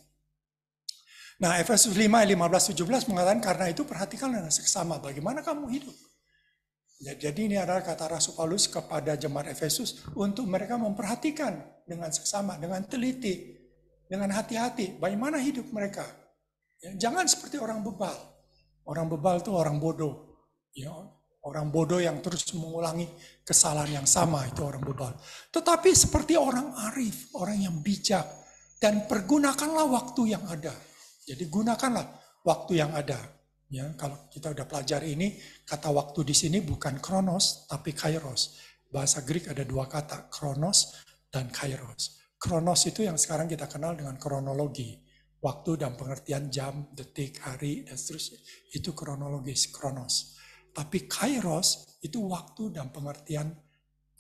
Nah, Efesus 5, 15-17 mengatakan karena itu perhatikan dengan seksama bagaimana kamu hidup. Ya, jadi ini adalah kata Rasul Paulus kepada jemaat Efesus untuk mereka memperhatikan dengan seksama, dengan teliti, dengan hati-hati bagaimana hidup mereka. Ya, jangan seperti orang bebal. Orang bebal itu orang bodoh. Ya, orang bodoh yang terus mengulangi kesalahan yang sama itu orang bebal. Tetapi seperti orang arif, orang yang bijak, dan pergunakanlah waktu yang ada. Jadi gunakanlah waktu yang ada. Ya, kalau kita udah pelajari ini, kata waktu di sini bukan kronos, tapi kairos. Bahasa Greek ada dua kata, kronos dan kairos. Kronos itu yang sekarang kita kenal dengan kronologi. Waktu dan pengertian jam, detik, hari, dan seterusnya. Itu kronologis, kronos. Tapi kairos itu waktu dan pengertian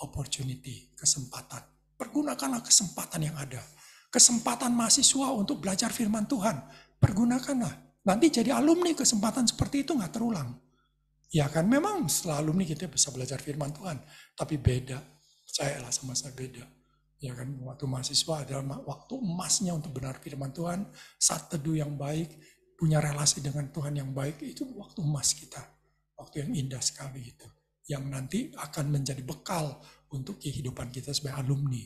opportunity, kesempatan. Pergunakanlah kesempatan yang ada. Kesempatan mahasiswa untuk belajar firman Tuhan. Pergunakanlah. Nanti jadi alumni kesempatan seperti itu nggak terulang. Ya kan, memang setelah alumni kita bisa belajar firman Tuhan. Tapi beda. Percayalah sama saya beda. Ya kan, waktu mahasiswa adalah waktu emasnya untuk benar firman Tuhan. Saat teduh yang baik, punya relasi dengan Tuhan yang baik. Itu waktu emas kita. Waktu yang indah sekali itu. Yang nanti akan menjadi bekal untuk kehidupan kita sebagai alumni.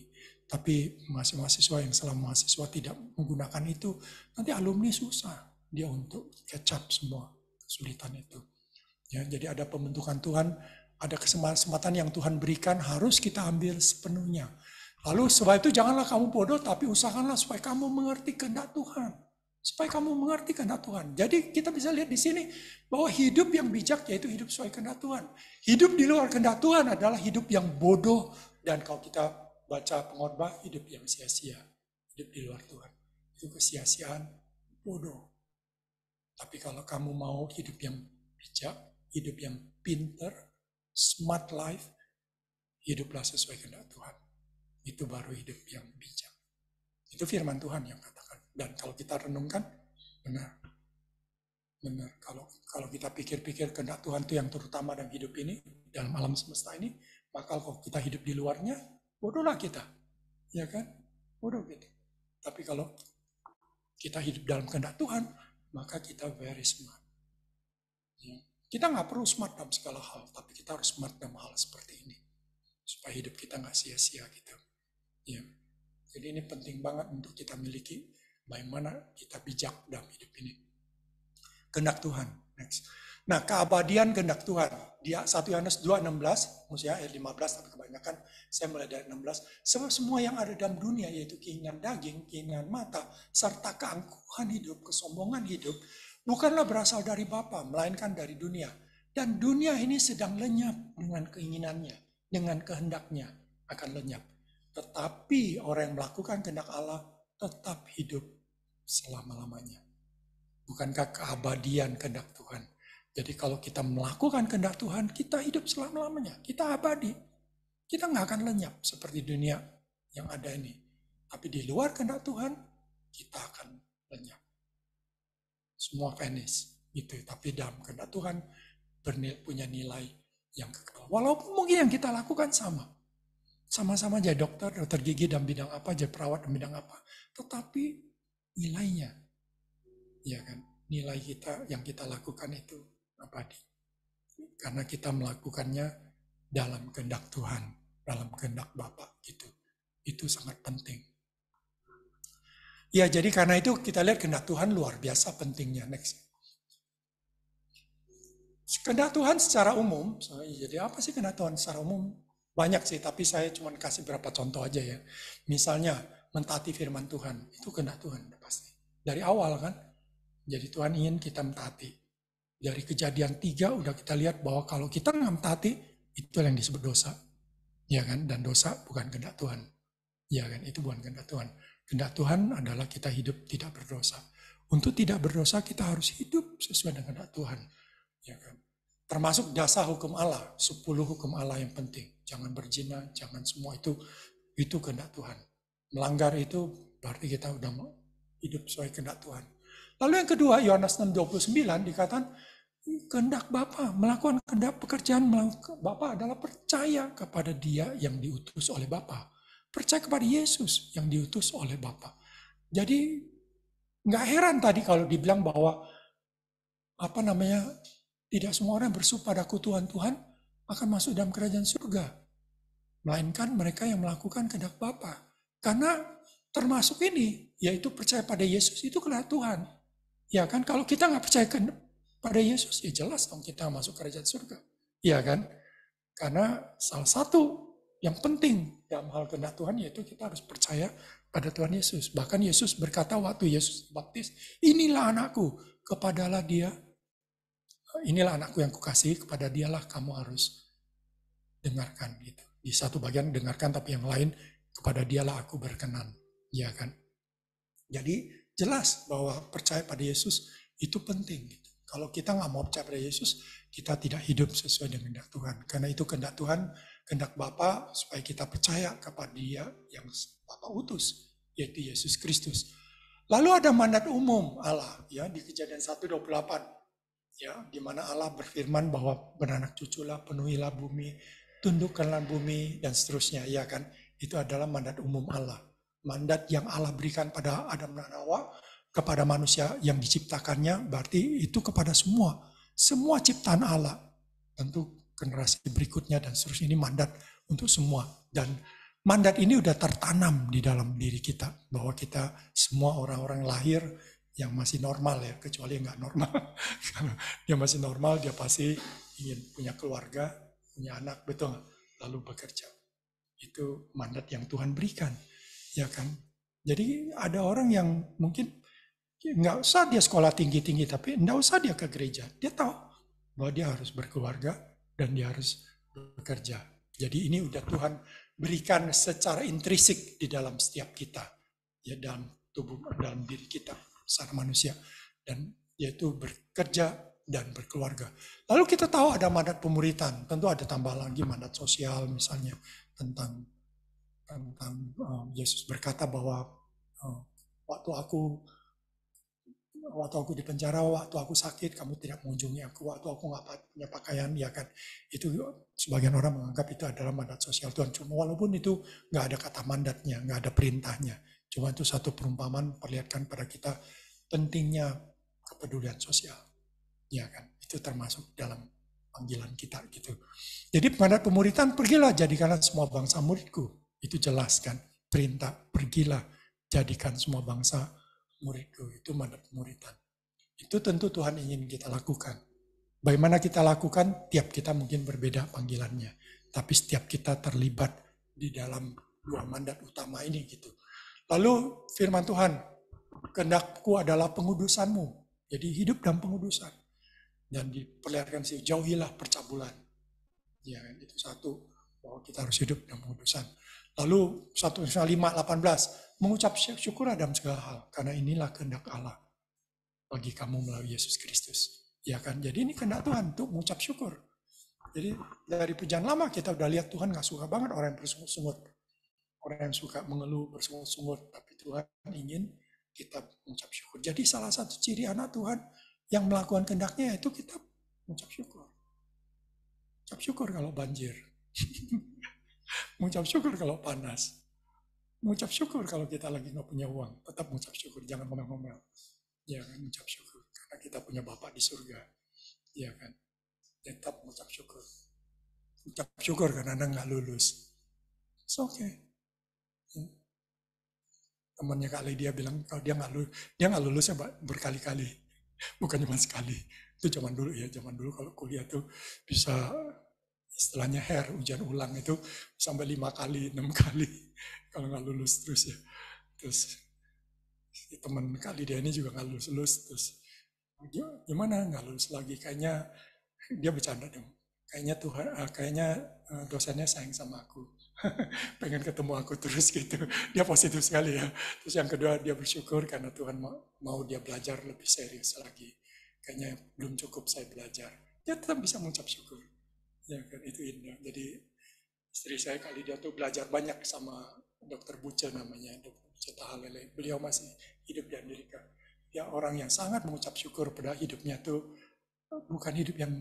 Tapi mahasiswa yang selama mahasiswa tidak menggunakan itu, nanti alumni susah dia untuk catch up semua kesulitan itu. Ya, jadi ada pembentukan Tuhan, ada kesempatan yang Tuhan berikan harus kita ambil sepenuhnya. Lalu sebab itu janganlah kamu bodoh, tapi usahakanlah supaya kamu mengerti kehendak Tuhan. Supaya kamu mengerti kehendak Tuhan. Jadi kita bisa lihat di sini bahwa hidup yang bijak yaitu hidup sesuai kehendak Tuhan. Hidup di luar kehendak Tuhan adalah hidup yang bodoh, dan kalau kita baca pengkhotbah, hidup yang sia-sia. Hidup di luar Tuhan. Itu kesia-siaan, bodoh. Tapi kalau kamu mau hidup yang bijak, hidup yang pinter, smart life, hiduplah sesuai kehendak Tuhan. Itu baru hidup yang bijak. Itu firman Tuhan yang katakan. Dan kalau kita renungkan, benar. Benar. Kalau kita pikir-pikir kehendak Tuhan itu yang terutama dalam hidup ini, dalam alam semesta ini, maka kalau kita hidup di luarnya, bodohlah kita. Ya kan? Bodoh gitu. Tapi kalau kita hidup dalam kehendak Tuhan, maka kita very smart. Ya. Kita nggak perlu smart dalam segala hal, tapi kita harus smart dalam hal seperti ini. Supaya hidup kita nggak sia-sia gitu. Ya. Jadi ini penting banget untuk kita miliki bagaimana kita bijak dalam hidup ini. Kehendak Tuhan. Next. Nah, keabadian kehendak Tuhan. Dia 1 Yohanes 2:16, maksudnya ayat 15, tapi kebanyakan saya mulai dari 16. Sebab semua yang ada dalam dunia, yaitu keinginan daging, keinginan mata, serta keangkuhan hidup, kesombongan hidup, bukanlah berasal dari Bapa, melainkan dari dunia. Dan dunia ini sedang lenyap dengan keinginannya, dengan kehendaknya akan lenyap. Tetapi orang yang melakukan kehendak Allah tetap hidup selama-lamanya. Bukankah keabadian kehendak Tuhan? Jadi kalau kita melakukan kehendak Tuhan, kita hidup selama-lamanya. Kita abadi. Kita nggak akan lenyap seperti dunia yang ada ini. Tapi di luar kehendak Tuhan, kita akan lenyap. Semua vanish. Gitu. Tapi dalam kehendak Tuhan, punya nilai yang kekal. Walaupun mungkin yang kita lakukan sama. Sama-sama jadi dokter gigi dalam bidang apa, jadi perawat dalam bidang apa. Tetapi nilainya, ya kan, nilai kita yang kita lakukan itu abadi. Karena kita melakukannya dalam kehendak Tuhan, dalam kehendak Bapa gitu. Itu sangat penting. Ya, jadi karena itu kita lihat kehendak Tuhan luar biasa pentingnya. Next. Kehendak Tuhan secara umum, jadi apa sih kehendak Tuhan secara umum? Banyak sih, tapi saya cuma kasih beberapa contoh aja ya. Misalnya, mentaati firman Tuhan, itu kehendak Tuhan pasti. Dari awal kan, jadi Tuhan ingin kita mentaati. Dari Kejadian 3 udah kita lihat bahwa kalau kita nggak mentaati, itu yang disebut dosa. Ya kan, dan dosa bukan kehendak Tuhan. Ya kan, itu bukan kehendak Tuhan. Kehendak Tuhan adalah kita hidup tidak berdosa. Untuk tidak berdosa, kita harus hidup sesuai dengan kehendak Tuhan. Ya kan. Termasuk dasar hukum Allah, 10 hukum Allah yang penting. Jangan berzina, jangan semua itu kehendak Tuhan. Melanggar itu berarti kita udah hidup sesuai kehendak Tuhan. Lalu yang kedua, Yohanes 6:29 dikatakan, kehendak Bapa, melakukan kehendak pekerjaan Bapa adalah percaya kepada Dia yang diutus oleh Bapa. Percaya kepada Yesus yang diutus oleh Bapa. Jadi nggak heran tadi kalau dibilang bahwa tidak semua orang berseru padaku Tuhan Tuhan akan masuk dalam kerajaan surga. Melainkan mereka yang melakukan kehendak Bapa. Karena termasuk ini, yaitu percaya pada Yesus itu kehendak Tuhan. Ya kan, kalau kita nggak percaya pada Yesus, ya jelas dong kita masuk kerajaan surga. Iya kan? Karena salah satu yang penting dalam hal kehendak Tuhan yaitu kita harus percaya pada Tuhan Yesus. Bahkan Yesus berkata waktu Yesus baptis, inilah anakku, kepadalah dia, inilah anakku yang kukasihi, kepada dialah kamu harus dengarkan. Gitu. Di satu bagian dengarkan, tapi yang lain kepada dialah aku berkenan. Ya kan? Jadi jelas bahwa percaya pada Yesus itu penting. Gitu. Kalau kita nggak mau percaya pada Yesus, kita tidak hidup sesuai dengan kehendak Tuhan. Karena itu kehendak Tuhan, kehendak Bapa supaya kita percaya kepada Dia yang Bapa utus, yaitu Yesus Kristus. Lalu ada mandat umum Allah, ya di Kejadian 1:28, ya di mana Allah berfirman bahwa beranak cuculah, penuhilah bumi, tundukkanlah bumi dan seterusnya, ya kan? Itu adalah mandat umum Allah. Mandat yang Allah berikan pada Adam dan Hawa, kepada manusia yang diciptakannya, berarti itu kepada semua ciptaan Allah. Tentu generasi berikutnya dan seterusnya, ini mandat untuk semua. Dan mandat ini udah tertanam di dalam diri kita, bahwa kita semua orang-orang lahir yang masih normal ya, kecuali yang nggak normal. Kalau dia masih normal, dia pasti ingin punya keluarga, punya anak, betul nggak? Lalu bekerja. Itu mandat yang Tuhan berikan, ya kan? Jadi ada orang yang mungkin nggak usah dia sekolah tinggi-tinggi, tapi nggak usah dia ke gereja. Dia tahu bahwa dia harus berkeluarga dan dia harus bekerja. Jadi ini udah Tuhan berikan secara intrinsik di dalam setiap kita, ya dalam tubuh, dalam diri kita secara manusia, dan yaitu bekerja dan berkeluarga. Lalu kita tahu ada mandat pemuritan, tentu ada tambah lagi mandat sosial, misalnya tentang Yesus berkata bahwa waktu aku di penjara, waktu aku sakit, kamu tidak mengunjungi aku, waktu aku nggak punya pakaian, ya kan? Itu sebagian orang menganggap itu adalah mandat sosial Tuhan. Cuma walaupun itu nggak ada kata mandatnya, nggak ada perintahnya. Cuma itu satu perumpamaan perlihatkan pada kita pentingnya kepedulian sosial, ya kan? Itu termasuk dalam panggilan kita gitu. Jadi mandat pemuritan, pergilah jadikanlah semua bangsa muridku. Itu jelas kan? Perintah, pergilah jadikan semua bangsa muridku, itu mandat pemuritan. Itu tentu Tuhan ingin kita lakukan. Bagaimana kita lakukan, tiap kita mungkin berbeda panggilannya. Tapi setiap kita terlibat di dalam dua mandat utama ini gitu. Lalu firman Tuhan, kehendakku adalah pengudusanmu. Jadi hidup dalam pengudusan. Dan diperlihatkan sih, jauhilah percabulan. Ya, itu satu, bahwa kita harus hidup dalam pengudusan. Lalu 1 Yohanes 5:18, mengucap syukur dalam segala hal, karena inilah kehendak Allah bagi kamu melalui Yesus Kristus. Ya kan? Jadi ini kehendak Tuhan untuk mengucap syukur. Jadi dari perjanjian lama kita udah lihat Tuhan gak suka banget orang yang bersungut-sungut. Orang yang suka mengeluh, bersungut-sungut. Tapi Tuhan ingin kita mengucap syukur. Jadi salah satu ciri anak Tuhan yang melakukan kehendaknya itu kita mengucap syukur. Mengucap syukur kalau banjir. Mengucap syukur kalau panas. Mengucap syukur kalau kita lagi nggak punya uang. Tetap mengucap syukur, jangan ngomel-ngomel. Ya kan, mengucap syukur. Karena kita punya Bapa di surga. Ya kan, tetap mengucap syukur. Mengucap syukur karena Anda nggak lulus. It's okay. Temannya Kak Lydia bilang, kalau dia nggak lulus ya berkali-kali. Bukan cuma sekali. Itu zaman dulu ya, zaman dulu kalau kuliah tuh bisa istilahnya ujian ulang itu sampai 5 kali, 6 kali kalau nggak lulus terus ya. Terus teman kali dia ini juga nggak lulus, terus gimana nggak lulus lagi, kayaknya dia bercanda dong, kayaknya dosennya sayang sama aku, pengen ketemu aku terus gitu, dia positif sekali ya. Terus yang kedua dia bersyukur karena Tuhan mau dia belajar lebih serius lagi, kayaknya belum cukup saya belajar, dia tetap bisa mengucap syukur. Ya kan, itu indah. Jadi istri saya kali dia tuh belajar banyak sama Dr. Buce namanya, Dr. Buce Tahalele. Beliau masih hidup di Amerika. Dia orang yang sangat mengucap syukur pada hidupnya tuh bukan hidup yang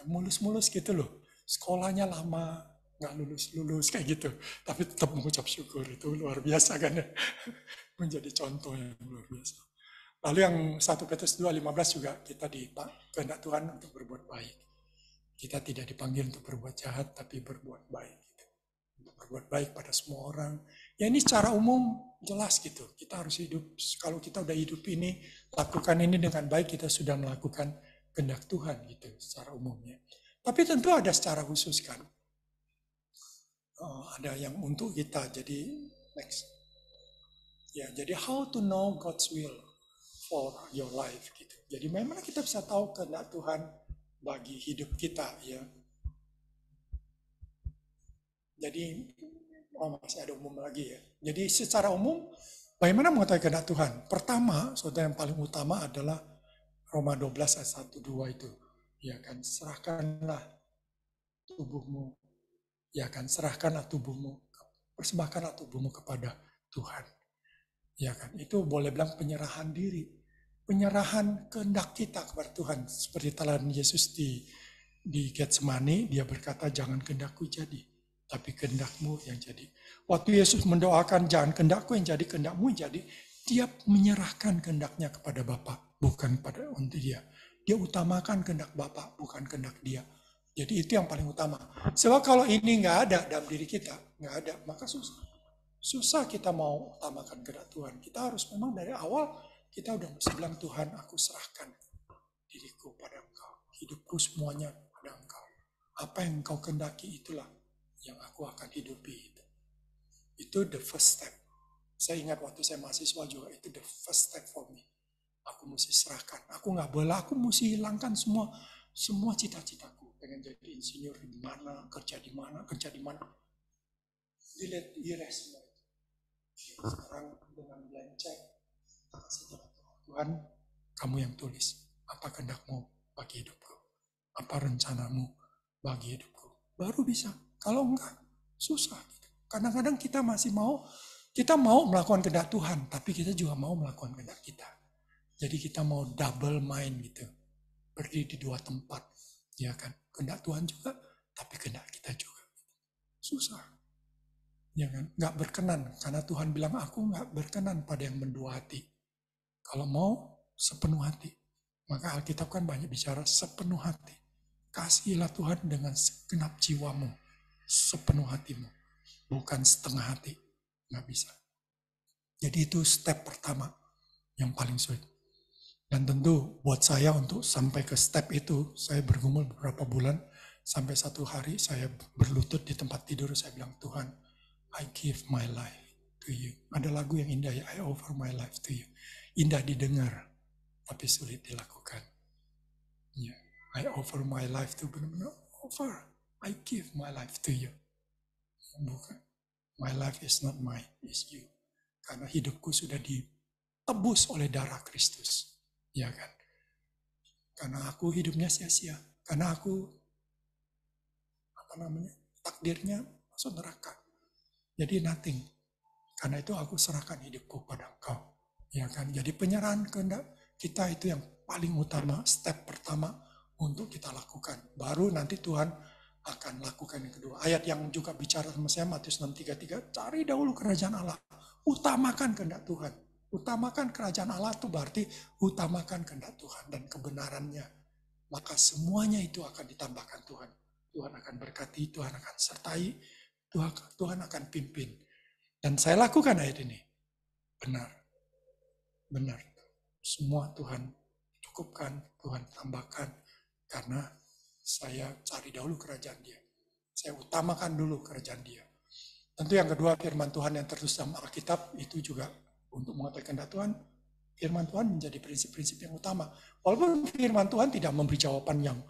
mulus-mulus gitu loh. Sekolahnya lama, nggak lulus-lulus kayak gitu. Tapi tetap mengucap syukur, itu luar biasa kan ya. Menjadi contoh yang luar biasa. Lalu yang 1 Petrus 2:15 juga kita kehendak Tuhan untuk berbuat baik. Kita tidak dipanggil untuk berbuat jahat, tapi berbuat baik. Gitu. Untuk berbuat baik pada semua orang. Ya ini secara umum jelas gitu. Kita harus hidup, kalau kita udah hidup ini, lakukan ini dengan baik, kita sudah melakukan kehendak Tuhan gitu secara umumnya. Tapi tentu ada secara khusus kan. Ada yang untuk kita. Jadi next. Ya, jadi how to know God's will for your life gitu. Jadi memang kita bisa tahu kehendak Tuhan bagi hidup kita ya. Jadi masih ada umum lagi ya. Jadi secara umum bagaimana mengetahui kehendak Tuhan? Pertama, saudara, yang paling utama adalah Roma 12 ayat 1-2 itu. Ya kan, serahkanlah tubuhmu. Ya kan, serahkanlah tubuhmu. Persembahkanlah tubuhmu kepada Tuhan. Ya kan, itu boleh bilang penyerahan diri. Penyerahan kehendak kita kepada Tuhan. Seperti teladan Yesus di Getsemani, dia berkata, jangan kehendakku jadi, tapi kehendakmu yang jadi. Waktu Yesus mendoakan, jangan kehendakku yang jadi, kehendakmu yang jadi, dia menyerahkan kehendaknya kepada Bapa, bukan pada untuk dia. Dia utamakan kehendak Bapa, bukan kehendak dia. Jadi itu yang paling utama. Sebab kalau ini nggak ada dalam diri kita, nggak ada, maka susah. Susah kita mau utamakan kehendak Tuhan. Kita harus memang dari awal, kita udah mesti bilang, Tuhan, aku serahkan diriku pada Engkau. Hidupku semuanya pada Engkau. Apa yang Engkau kehendaki itulah yang aku akan hidupi. Itu the first step. Saya ingat waktu saya mahasiswa juga, itu the first step for me. Aku mesti serahkan. Aku nggak boleh, aku mesti hilangkan semua cita-citaku. Pengen jadi insinyur di mana, kerja di mana. Erase semua. Sekarang dengan blank check, Tuhan, kamu yang tulis. Apa kehendakmu bagi hidupku? Apa rencanamu bagi hidupku? Baru bisa. Kalau enggak, susah. Kadang-kadang kita masih mau melakukan kehendak Tuhan, tapi kita juga mau melakukan kehendak kita. Jadi kita mau double mind gitu. Berdiri di dua tempat. Ya kan? Kehendak Tuhan juga, tapi kehendak kita juga. Susah. Ya kan? Nggak berkenan, karena Tuhan bilang, aku nggak berkenan pada yang mendua hati. Kalau mau sepenuh hati, maka Alkitab kan banyak bicara sepenuh hati. Kasihilah Tuhan dengan segenap jiwamu, sepenuh hatimu, bukan setengah hati. Nggak bisa. Jadi itu step pertama yang paling sulit. Dan tentu buat saya untuk sampai ke step itu, saya bergumul beberapa bulan, sampai satu hari saya berlutut di tempat tidur, saya bilang, Tuhan, I give my life to you. Ada lagu yang indah ya, I offer my life to you. Indah didengar, tapi sulit dilakukan. Ya, I offer my life to, benar-benar offer. I give my life to you. Bukan. My life is not mine, is you. Karena hidupku sudah ditebus oleh darah Kristus. Ya kan? Karena aku hidupnya sia-sia. Karena aku, takdirnya masuk neraka. Jadi nothing. Karena itu aku serahkan hidupku pada Engkau. Ya kan? Jadi penyerahan kehendak kita itu yang paling utama, step pertama untuk kita lakukan. Baru nanti Tuhan akan lakukan yang kedua. Ayat yang juga bicara sama saya, Matius 6:33, cari dahulu kerajaan Allah. Utamakan kehendak Tuhan. Utamakan kerajaan Allah itu berarti utamakan kehendak Tuhan dan kebenarannya. Maka semuanya itu akan ditambahkan Tuhan. Tuhan akan berkati, Tuhan akan sertai, Tuhan akan pimpin. Dan saya lakukan ayat ini. Benar. Semua Tuhan cukupkan, Tuhan tambahkan. Karena saya cari dahulu kerajaan Dia. Saya utamakan dulu kerajaan Dia. Tentu yang kedua, firman Tuhan yang tertulis dalam Alkitab itu juga untuk mengetahui kehendak Tuhan. Firman Tuhan menjadi prinsip-prinsip yang utama. Walaupun firman Tuhan tidak memberi jawaban yang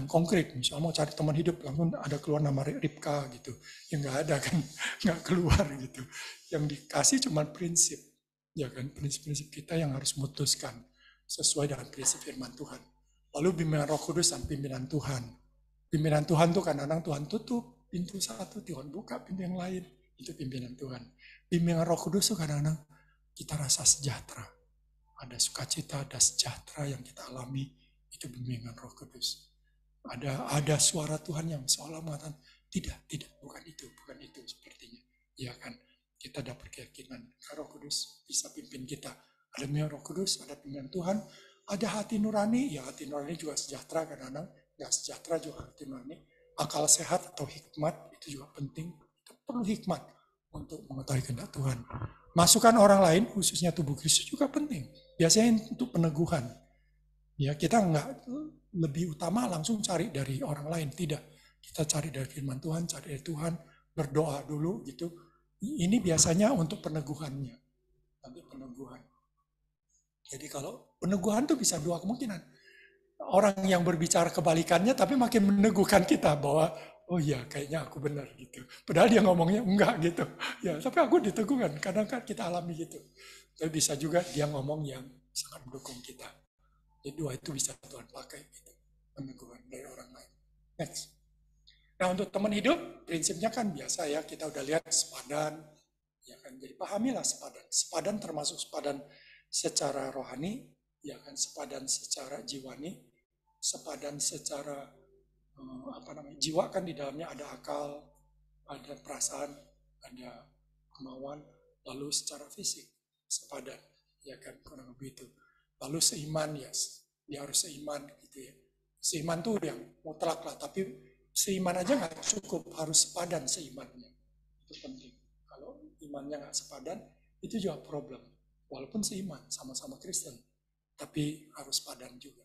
konkret. Misalnya mau cari teman hidup, langsung ada keluar nama Ribka gitu. Yang nggak ada kan, nggak keluar gitu. Yang dikasih cuma prinsip. Ya kan, prinsip-prinsip kita yang harus memutuskan sesuai dengan prinsip firman Tuhan. Lalu bimbingan Roh Kudus dan pimpinan Tuhan. Pimpinan Tuhan tuh kadang-kadang Tuhan tutup pintu satu, Tuhan buka pintu yang lain. Itu pimpinan Tuhan. Bimbingan Roh Kudus tuh kadang-kadang kita rasa sejahtera. Ada sukacita, ada sejahtera yang kita alami. Itu bimbingan Roh Kudus. Ada suara Tuhan yang seolah mengatakan, tidak, bukan itu sepertinya. Ya kan, kita dapat keyakinan Roh Kudus bisa pimpin kita. Ada Roh Kudus, ada pimpinan Tuhan, ada hati nurani, ya hati nurani juga sejahtera kadang-kadang, nggak sejahtera juga hati nurani. Akal sehat atau hikmat itu juga penting. Kita perlu hikmat untuk mengetahui kehendak Tuhan. Masukan orang lain, khususnya tubuh Kristus juga penting. Biasanya untuk peneguhan. Ya, kita nggak lebih utama langsung cari dari orang lain, tidak. Kita cari dari firman Tuhan, cari dari Tuhan, berdoa dulu gitu. Ini biasanya untuk peneguhannya. Nanti peneguhan. Jadi kalau peneguhan itu bisa dua kemungkinan. Orang yang berbicara kebalikannya tapi makin meneguhkan kita bahwa oh iya kayaknya aku benar gitu. Padahal dia ngomongnya enggak gitu. Ya, tapi aku diteguhkan. Kadang kan kita alami gitu. Tapi bisa juga dia ngomong yang sangat mendukung kita. Jadi dua itu bisa Tuhan pakai gitu. Peneguhan dari orang lain. Next. Nah untuk teman hidup prinsipnya kan biasa ya, kita udah lihat sepadan, ya kan, jadi pahamilah sepadan. Sepadan termasuk sepadan secara rohani, ya kan, sepadan secara jiwani, sepadan secara jiwa kan di dalamnya ada akal, ada perasaan, ada kemauan, lalu secara fisik sepadan, ya kan, kurang lebih itu. Lalu seiman, ya dia harus seiman gitu ya. Seiman tuh yang mutlak lah, tapi seiman aja nggak cukup, harus sepadan seimannya. Itu penting. Kalau imannya nggak sepadan, itu juga problem. Walaupun seiman, sama-sama Kristen, tapi harus padan juga.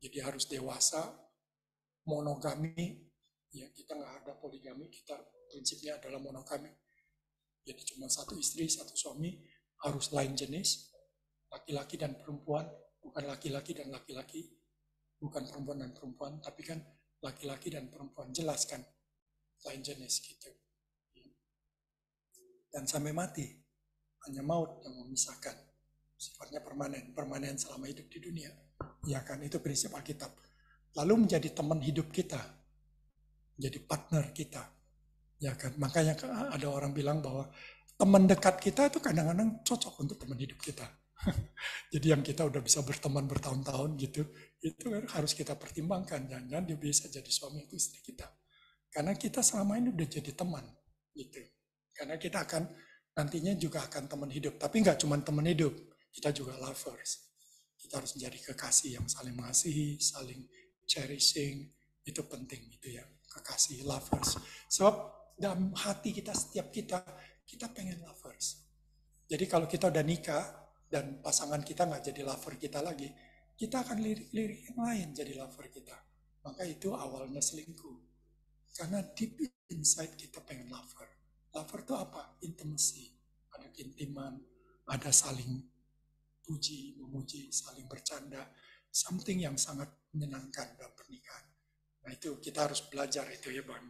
Jadi harus dewasa, monogami, ya kita nggak ada poligami, kita prinsipnya adalah monogami. Jadi cuma satu istri, satu suami, harus lain jenis, laki-laki dan perempuan, bukan laki-laki dan laki-laki, bukan perempuan dan perempuan, tapi kan laki-laki dan perempuan, jelas kan, lain jenis gitu. Dan sampai mati, hanya maut yang memisahkan, sifatnya permanen selama hidup di dunia. Ya kan, itu prinsip Alkitab. Lalu menjadi teman hidup kita, jadi partner kita. Ya kan, makanya ada orang bilang bahwa teman dekat kita itu kadang-kadang cocok untuk teman hidup kita. Jadi yang kita udah bisa berteman bertahun-tahun gitu, itu harus kita pertimbangkan. Jangan-jangan dia bisa jadi suami atau istri kita. Karena kita selama ini udah jadi teman gitu. Karena kita akan nantinya juga akan teman hidup. Tapi nggak cuma teman hidup, kita juga lovers. Kita harus menjadi kekasih yang saling mengasihi, saling cherishing. Itu penting gitu ya, kekasih, lovers. Sebab dalam hati kita, setiap kita pengen lovers. Jadi kalau kita udah nikah, dan pasangan kita nggak jadi lover kita lagi, kita akan lirik-lirik yang lain jadi lover kita. Maka itu awalnya selingkuh. Karena deep inside kita pengen lover. Lover itu apa? Intimacy. Ada keintiman, ada saling puji, memuji, saling bercanda. Something yang sangat menyenangkan dalam pernikahan. Nah itu kita harus belajar itu ya Bang,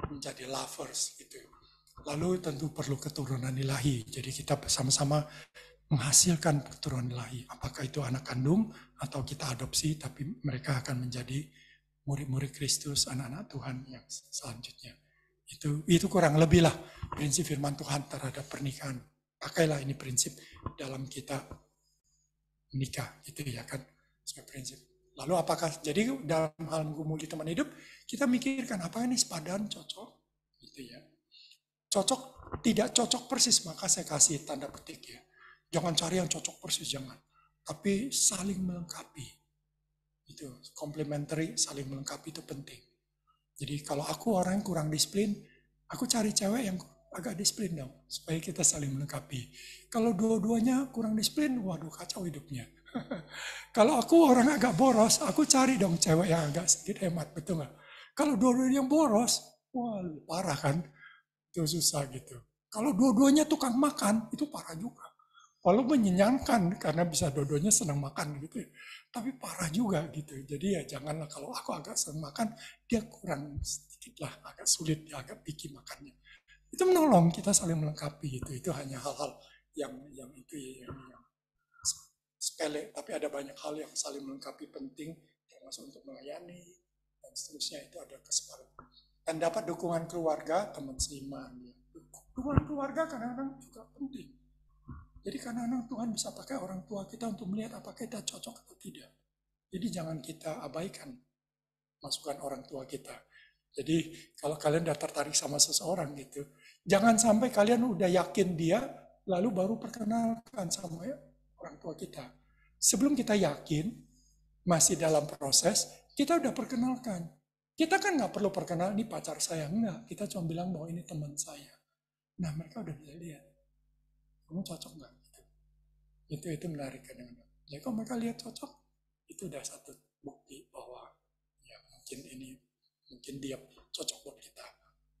menjadi lovers gitu. Lalu tentu perlu keturunan ilahi. Jadi kita bersama-sama menghasilkan keturunan ilahi. Apakah itu anak kandung atau kita adopsi, tapi mereka akan menjadi murid-murid Kristus, anak-anak Tuhan yang selanjutnya. Itu kurang lebih lah prinsip firman Tuhan terhadap pernikahan. Pakailah ini prinsip dalam kita menikah, gitu ya kan, sebagai prinsip. Lalu apakah, jadi dalam hal menggumuli teman hidup, kita mikirkan apa ini sepadan, cocok, gitu ya. Cocok, tidak cocok persis, maka saya kasih tanda petik ya. Jangan cari yang cocok persis, jangan. Tapi saling melengkapi. Itu complementary, saling melengkapi itu penting. Jadi kalau aku orang yang kurang disiplin, aku cari cewek yang agak disiplin dong, supaya kita saling melengkapi. Kalau dua-duanya kurang disiplin, waduh kacau hidupnya. Kalau aku orang agak boros, aku cari dong cewek yang agak sedikit hemat, betul nggak? Kalau dua-duanya yang boros, wah parah kan? Itu susah gitu. Kalau dua-duanya tukang makan, itu parah juga. Walau menyenangkan karena bisa dua-duanya senang makan gitu ya. Tapi parah juga gitu. Jadi ya janganlah, kalau aku agak senang makan, dia kurang sedikit lah, agak sulit, dia agak picky makannya. Itu menolong, kita saling melengkapi gitu. Itu hanya hal-hal yang itu ya, yang sepele, tapi ada banyak hal yang saling melengkapi penting, termasuk untuk melayani dan seterusnya. Itu ada kesepakatan. Dan dapat dukungan keluarga, teman seiman. Ya. Dukungan keluarga kadang-kadang juga penting. Jadi kadang-kadang Tuhan bisa pakai orang tua kita untuk melihat apakah kita cocok atau tidak. Jadi jangan kita abaikan masukan orang tua kita. Jadi kalau kalian udah tertarik sama seseorang gitu, jangan sampai kalian udah yakin dia, lalu baru perkenalkan sama orang tua kita. Sebelum kita yakin, masih dalam proses, kita udah perkenalkan. Kita kan nggak perlu perkenal, ini pacar saya, enggak. Kita cuma bilang bahwa ini teman saya. Nah mereka udah bisa lihat, kamu cocok nggak? Itu menarik kadang-kadang. Jadi kalau mereka lihat cocok, itu udah satu bukti bahwa ya mungkin dia cocok buat kita,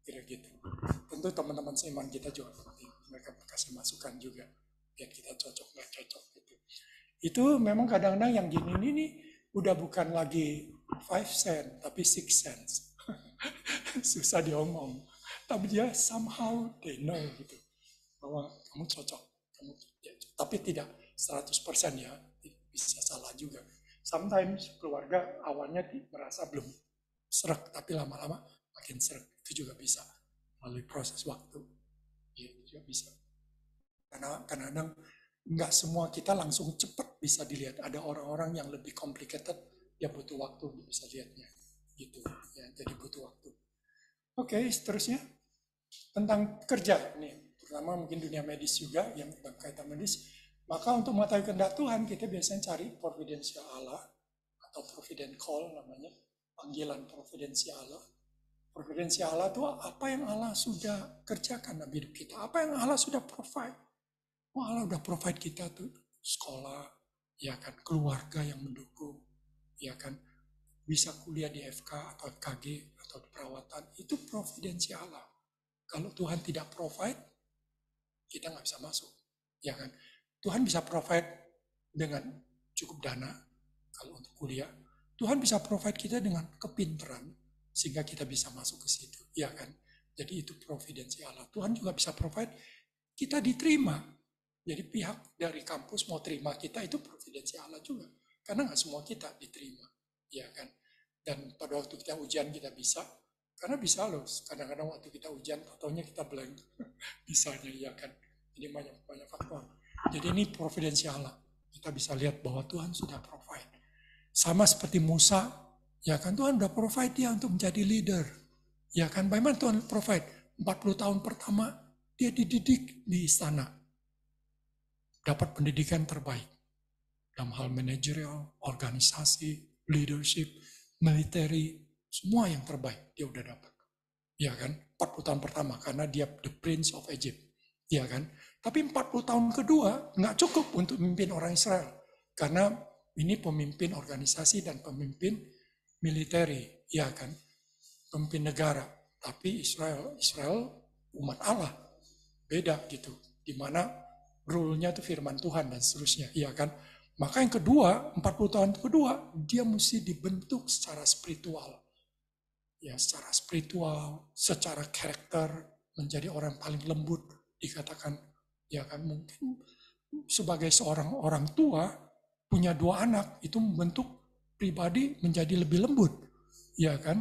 kira gitu. Tentu teman-teman seiman kita juga penting, mereka kasih masukan juga biar kita cocok nggak cocok gitu. Itu memang kadang-kadang yang gini ini udah bukan lagi 5 cent tapi 6 cents. Susah diomong, tapi dia somehow they know gitu bahwa kamu cocok, tapi tidak 100% ya, bisa salah juga. Sometimes keluarga awalnya merasa belum serak, tapi lama-lama makin serak. Itu juga bisa melalui proses waktu. Ya, itu juga bisa. Karena kadang-kadang nggak semua kita langsung cepat bisa dilihat. Ada orang-orang yang lebih complicated, dia butuh waktu untuk bisa lihatnya. Gitu. Ya, jadi butuh waktu. Oke, seterusnya tentang kerja nih, terutama mungkin dunia medis juga yang berkaitan medis. Maka untuk mengetahui kehendak Tuhan, kita biasanya cari providensial Allah, atau provident call namanya, panggilan providensial Allah. Providensial Allah itu apa yang Allah sudah kerjakan dalam hidup kita, apa yang Allah sudah provide. Allah udah provide kita tuh sekolah, ya kan, keluarga yang mendukung, ya kan, bisa kuliah di FK atau KG atau di perawatan, itu providensial Allah. Kalau Tuhan tidak provide, kita nggak bisa masuk, ya kan. Tuhan bisa provide dengan cukup dana kalau untuk kuliah. Tuhan bisa provide kita dengan kepintaran sehingga kita bisa masuk ke situ, ya kan? Jadi itu providensi Allah. Tuhan juga bisa provide kita diterima. Jadi pihak dari kampus mau terima kita itu providensi Allah juga. Karena nggak semua kita diterima, ya kan? Dan pada waktu kita ujian kita bisa, karena bisa loh. Kadang-kadang waktu kita ujian, taunya kita blank, bisanya, ya kan? Jadi banyak faktor. Jadi ini providensi Allah. Kita bisa lihat bahwa Tuhan sudah provide. Sama seperti Musa, ya kan, Tuhan sudah provide dia untuk menjadi leader. Ya kan, bagaimana Tuhan provide? 40 tahun pertama dia dididik di istana. Dapat pendidikan terbaik. Dalam hal manajerial, organisasi, leadership, military, semua yang terbaik dia udah dapat. Ya kan, 40 tahun pertama karena dia the prince of Egypt. Ya kan? Tapi 40 tahun kedua nggak cukup untuk memimpin orang Israel. Karena ini pemimpin organisasi dan pemimpin militeri, ya kan? Pemimpin negara. Tapi Israel umat Allah. Beda gitu. Dimana rule-nya itu firman Tuhan dan seterusnya, ya kan? Maka yang kedua, 40 tahun kedua, dia mesti dibentuk secara spiritual. Ya, secara spiritual, secara karakter, menjadi orang paling lembut. Dikatakan, ya kan, mungkin sebagai seorang orang tua punya 2 anak itu membentuk pribadi menjadi lebih lembut, ya kan.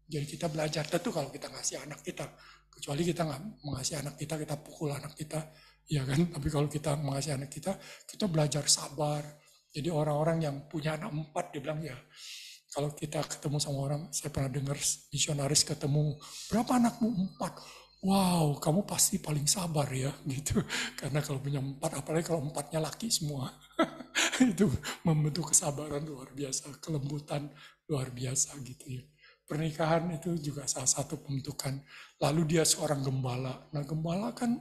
Jadi kita belajar tentu kalau kita ngasih anak kita, kecuali kita nggak mengasih anak kita pukul anak kita, ya kan. Tapi kalau kita mengasih anak kita belajar sabar. Jadi orang-orang yang punya anak 4 dia bilang, ya kalau kita ketemu sama orang, saya pernah dengar misionaris ketemu, berapa anakmu? 4. Wow, kamu pasti paling sabar ya, gitu. Karena kalau punya 4, apalagi kalau 4-nya laki semua, itu membentuk kesabaran luar biasa, kelembutan luar biasa gitu ya. Pernikahan itu juga salah satu pembentukan. Lalu dia seorang gembala. Nah gembala kan,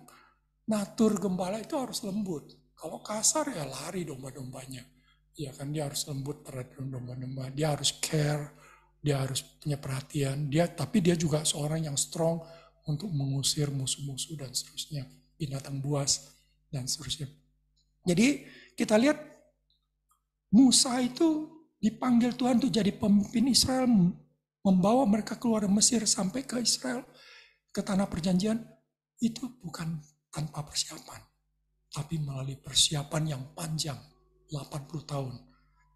natur gembala itu harus lembut. Kalau kasar ya lari domba-dombanya. Ya kan, dia harus lembut terhadap domba-domba. Dia harus care, dia harus punya perhatian. Tapi dia juga seorang yang strong, untuk mengusir musuh-musuh dan seterusnya, binatang buas dan seterusnya. Jadi kita lihat Musa itu dipanggil Tuhan untuk jadi pemimpin Israel, membawa mereka keluar dari Mesir sampai ke Israel, ke tanah perjanjian. Itu bukan tanpa persiapan, tapi melalui persiapan yang panjang, 80 tahun.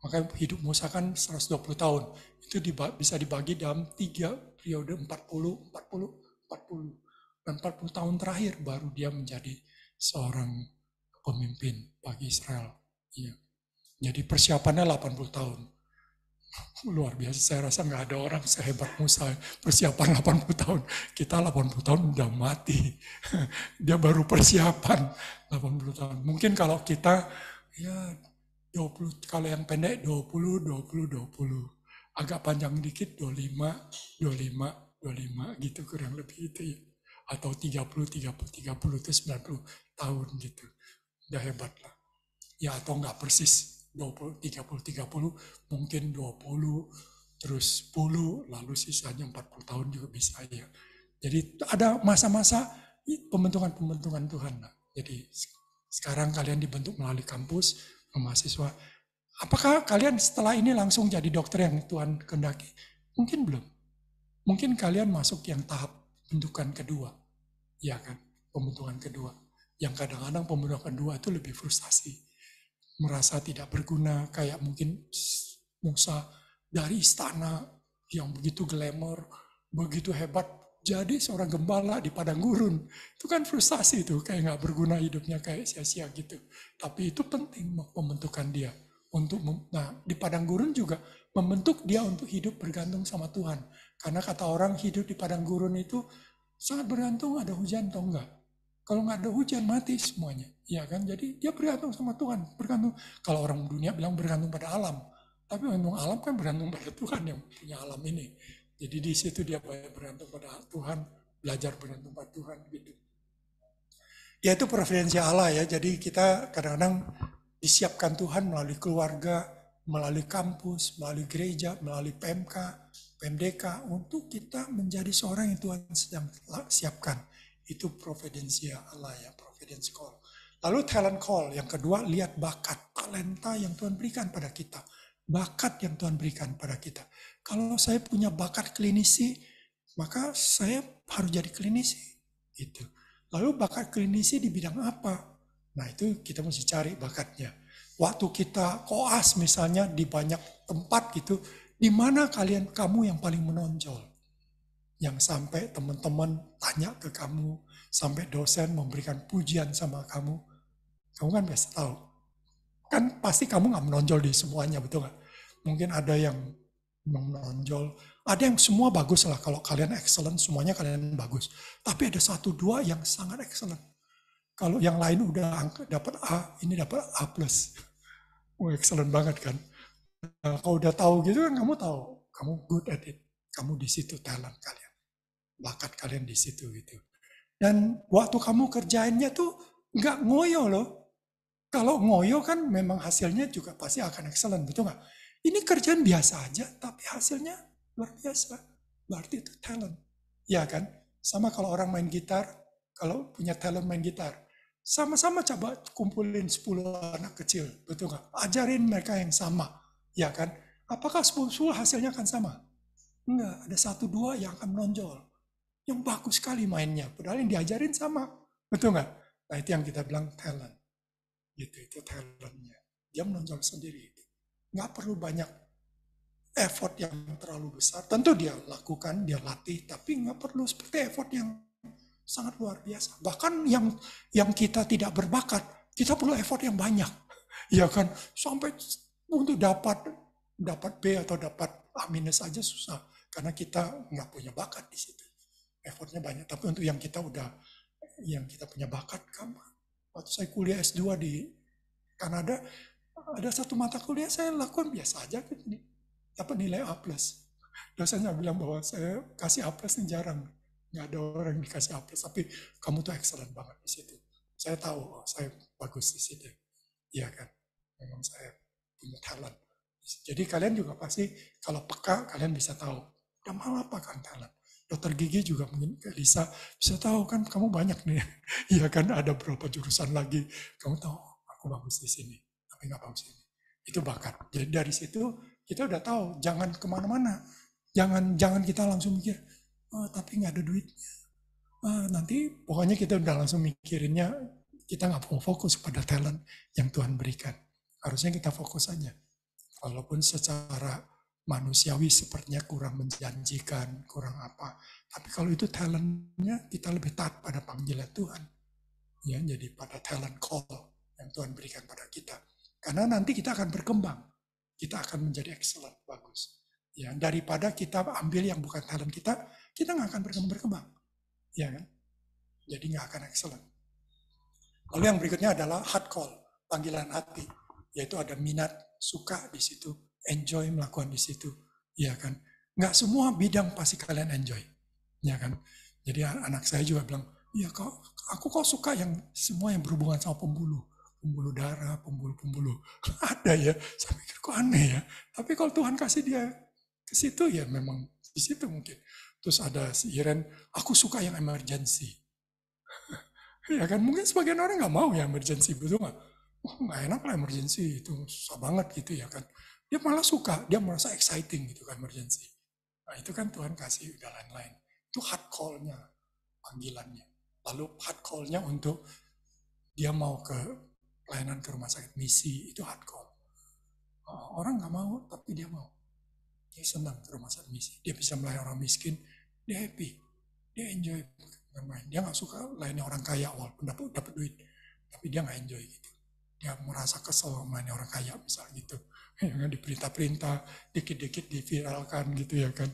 Maka hidup Musa kan 120 tahun. Itu bisa dibagi dalam 3 periode 40. Dan 40 tahun terakhir baru dia menjadi seorang pemimpin bagi Israel. Ya. Jadi persiapannya 80 tahun. Luar biasa, saya rasa nggak ada orang sehebat Musa, persiapan 80 tahun. Kita 80 tahun udah mati. Dia baru persiapan 80 tahun. Mungkin kalau kita, ya 20, kalau yang pendek 20, 20, 20. Agak panjang dikit 25, 25, 25 gitu kurang lebih itu ya. Atau 30, 30, 30 itu 90 tahun gitu. Udah hebat lah. Ya atau nggak persis 20, 30, 30, mungkin 20, terus 10, lalu sisanya 40 tahun juga bisa ya. Jadi ada masa-masa pembentukan Tuhan. Jadi sekarang kalian dibentuk melalui kampus, mahasiswa. Apakah kalian setelah ini langsung jadi dokter yang Tuhan kehendaki? Mungkin belum. Mungkin kalian masuk yang tahap pembentukan kedua. Ya kan, pembentukan kedua. Yang kadang-kadang pembentukan kedua itu lebih frustasi. Merasa tidak berguna, kayak mungkin Musa dari istana yang begitu glamor, begitu hebat, jadi seorang gembala di padang gurun. Itu kan frustasi tuh, kayak nggak berguna hidupnya, kayak sia-sia gitu. Tapi itu penting pembentukan dia. Nah, di padang gurun juga membentuk dia untuk hidup bergantung sama Tuhan. Karena kata orang hidup di padang gurun itu sangat bergantung ada hujan atau enggak. Kalau nggak ada hujan mati semuanya, ya kan? Jadi dia bergantung sama Tuhan, bergantung. Kalau orang dunia bilang bergantung pada alam, tapi memang alam kan bergantung pada Tuhan yang punya alam ini. Jadi di situ dia bergantung pada Tuhan, belajar bergantung pada Tuhan gitu. Ya itu providensi Allah ya. Jadi kita kadang-kadang disiapkan Tuhan melalui keluarga, melalui kampus, melalui gereja, melalui PMK, PMDK untuk kita menjadi seorang yang Tuhan sedang siapkan. Itu providensia Allah ya, providence call. Lalu talent call, yang kedua lihat bakat, talenta yang Tuhan berikan pada kita. Bakat yang Tuhan berikan pada kita. Kalau saya punya bakat klinisi, maka saya harus jadi klinisi. Gitu. Lalu bakat klinisi di bidang apa? Nah itu kita mesti cari bakatnya. Waktu kita koas misalnya di banyak tempat gitu, di mana kamu yang paling menonjol? Yang sampai teman-teman tanya ke kamu, sampai dosen memberikan pujian sama kamu kan biasa tahu. Kan pasti kamu nggak menonjol di semuanya, betul nggak? Mungkin ada yang menonjol, ada yang semua bagus lah. Kalau kalian excellent, semuanya kalian bagus. Tapi ada 1-2 yang sangat excellent. Kalau yang lain udah dapat A, ini dapat A+. Excellent banget kan? Nah, kalau udah tahu gitu kan kamu tahu, kamu good at it. Kamu di situ talent kalian. Bakat kalian di situ gitu. Dan waktu kamu kerjainnya tuh nggak ngoyo loh. Kalau ngoyo kan memang hasilnya juga pasti akan excellent, betul nggak? Ini kerjaan biasa aja, tapi hasilnya luar biasa. Berarti itu talent. Ya kan? Sama kalau orang main gitar, kalau punya talent main gitar. Sama-sama coba kumpulin 10 anak kecil, betul nggak? Ajarin mereka yang sama, ya kan? Apakah 10 hasilnya akan sama? Enggak, ada 1-2 yang akan menonjol. Yang bagus sekali mainnya, padahal yang diajarin sama. Betul nggak? Nah itu yang kita bilang talent. Gitu, itu talentnya. Dia menonjol sendiri. Nggak perlu banyak effort yang terlalu besar. Tentu dia lakukan, dia latih, tapi nggak perlu seperti effort yang sangat luar biasa. Bahkan yang kita tidak berbakat, kita perlu effort yang banyak. Ya kan? Sampai untuk dapat B atau dapat A- aja susah. Karena kita nggak punya bakat di situ. Effortnya banyak, tapi untuk yang kita punya bakat, waktu saya kuliah S2 di Kanada, ada satu mata kuliah saya lakukan biasa aja, dapat nilai A+. Dosennya bilang bahwa saya kasih A+ ini jarang, nggak ada orang yang dikasih A+, tapi kamu tuh excellent banget di situ. Saya tahu, saya bagus di situ, iya kan, memang saya punya talent. Jadi kalian juga pasti kalau peka kalian bisa tahu, udah malah apa kan talent. Dokter gigi juga mungkin bisa tahu kan kamu banyak nih, iya kan ada berapa jurusan lagi, kamu tahu aku bagus di sini, tapi nggak bagus ini. Itu bakat. Jadi dari situ kita udah tahu, jangan kemana-mana, jangan kita langsung mikir, oh, tapi nggak ada duitnya. Nanti pokoknya kita udah langsung mikirinnya, kita nggak mau fokus pada talent yang Tuhan berikan. Harusnya kita fokus aja, walaupun secara manusiawi sepertinya kurang menjanjikan, kurang apa. Tapi kalau itu talentnya, kita lebih taat pada panggilan Tuhan. Ya, jadi pada talent call yang Tuhan berikan pada kita. Karena nanti kita akan berkembang. kita akan menjadi excellent, bagus. Ya, daripada kita ambil yang bukan talent kita nggak akan berkembang. Ya kan? Jadi nggak akan excellent. Lalu yang berikutnya adalah heart call, panggilan hati, yaitu ada minat, suka di situ, enjoy melakukan di situ, ya kan? Nggak semua bidang pasti kalian enjoy, ya kan? Jadi anak saya juga bilang, ya aku kok suka yang semua yang berhubungan sama pembuluh darah, pembuluh. Ada ya, saya pikir kok aneh ya. Tapi kalau Tuhan kasih dia ke situ ya memang di situ mungkin. Terus ada si Iren, aku suka yang emergency. Ya kan, mungkin sebagian orang nggak mau ya emergency, betul nggak? Wah, nggak enak lah emergency, itu susah banget gitu ya kan. Dia malah suka, dia merasa exciting gitu kan emergency. Nah itu kan Tuhan kasih udah lain-lain. Itu heart call-nya, panggilannya. Lalu heart call-nya untuk dia mau ke pelayanan ke rumah sakit misi, itu heart call. Orang nggak mau, tapi dia mau. Dia senang ke rumah sakit misi. Dia bisa melayani orang miskin, dia happy. Dia enjoy bermain. Dia nggak suka layani orang kaya walaupun dapat duit. Tapi dia nggak enjoy gitu. Dia merasa kesel melayani orang kaya misalnya gitu. Ya kan, diperintah-perintah, dikit-dikit diviralkan gitu ya kan.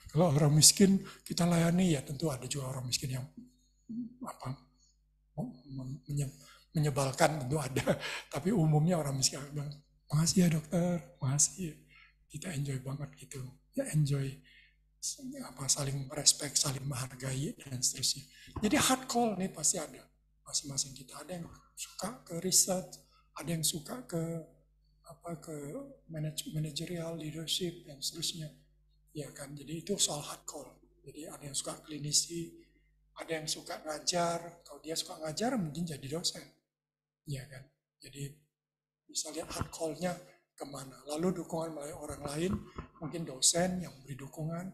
Kalau orang miskin kita layani, ya tentu ada juga orang miskin yang menyebalkan, tentu ada. Tapi umumnya orang miskin bilang, makasih ya dokter, makasih. Kita enjoy banget gitu. Ya enjoy saling respect, saling menghargai dan seterusnya. Jadi hard call nih pasti ada. Masing-masing kita ada yang suka ke riset, ada yang suka ke managerial leadership dan seterusnya. Ya kan, jadi itu soal hard call. Jadi ada yang suka klinisi, ada yang suka ngajar. Kalau dia suka ngajar mungkin jadi dosen. Ya kan, jadi bisa lihat hard call-nya kemana. Lalu dukungan melalui orang lain, mungkin dosen yang beri dukungan.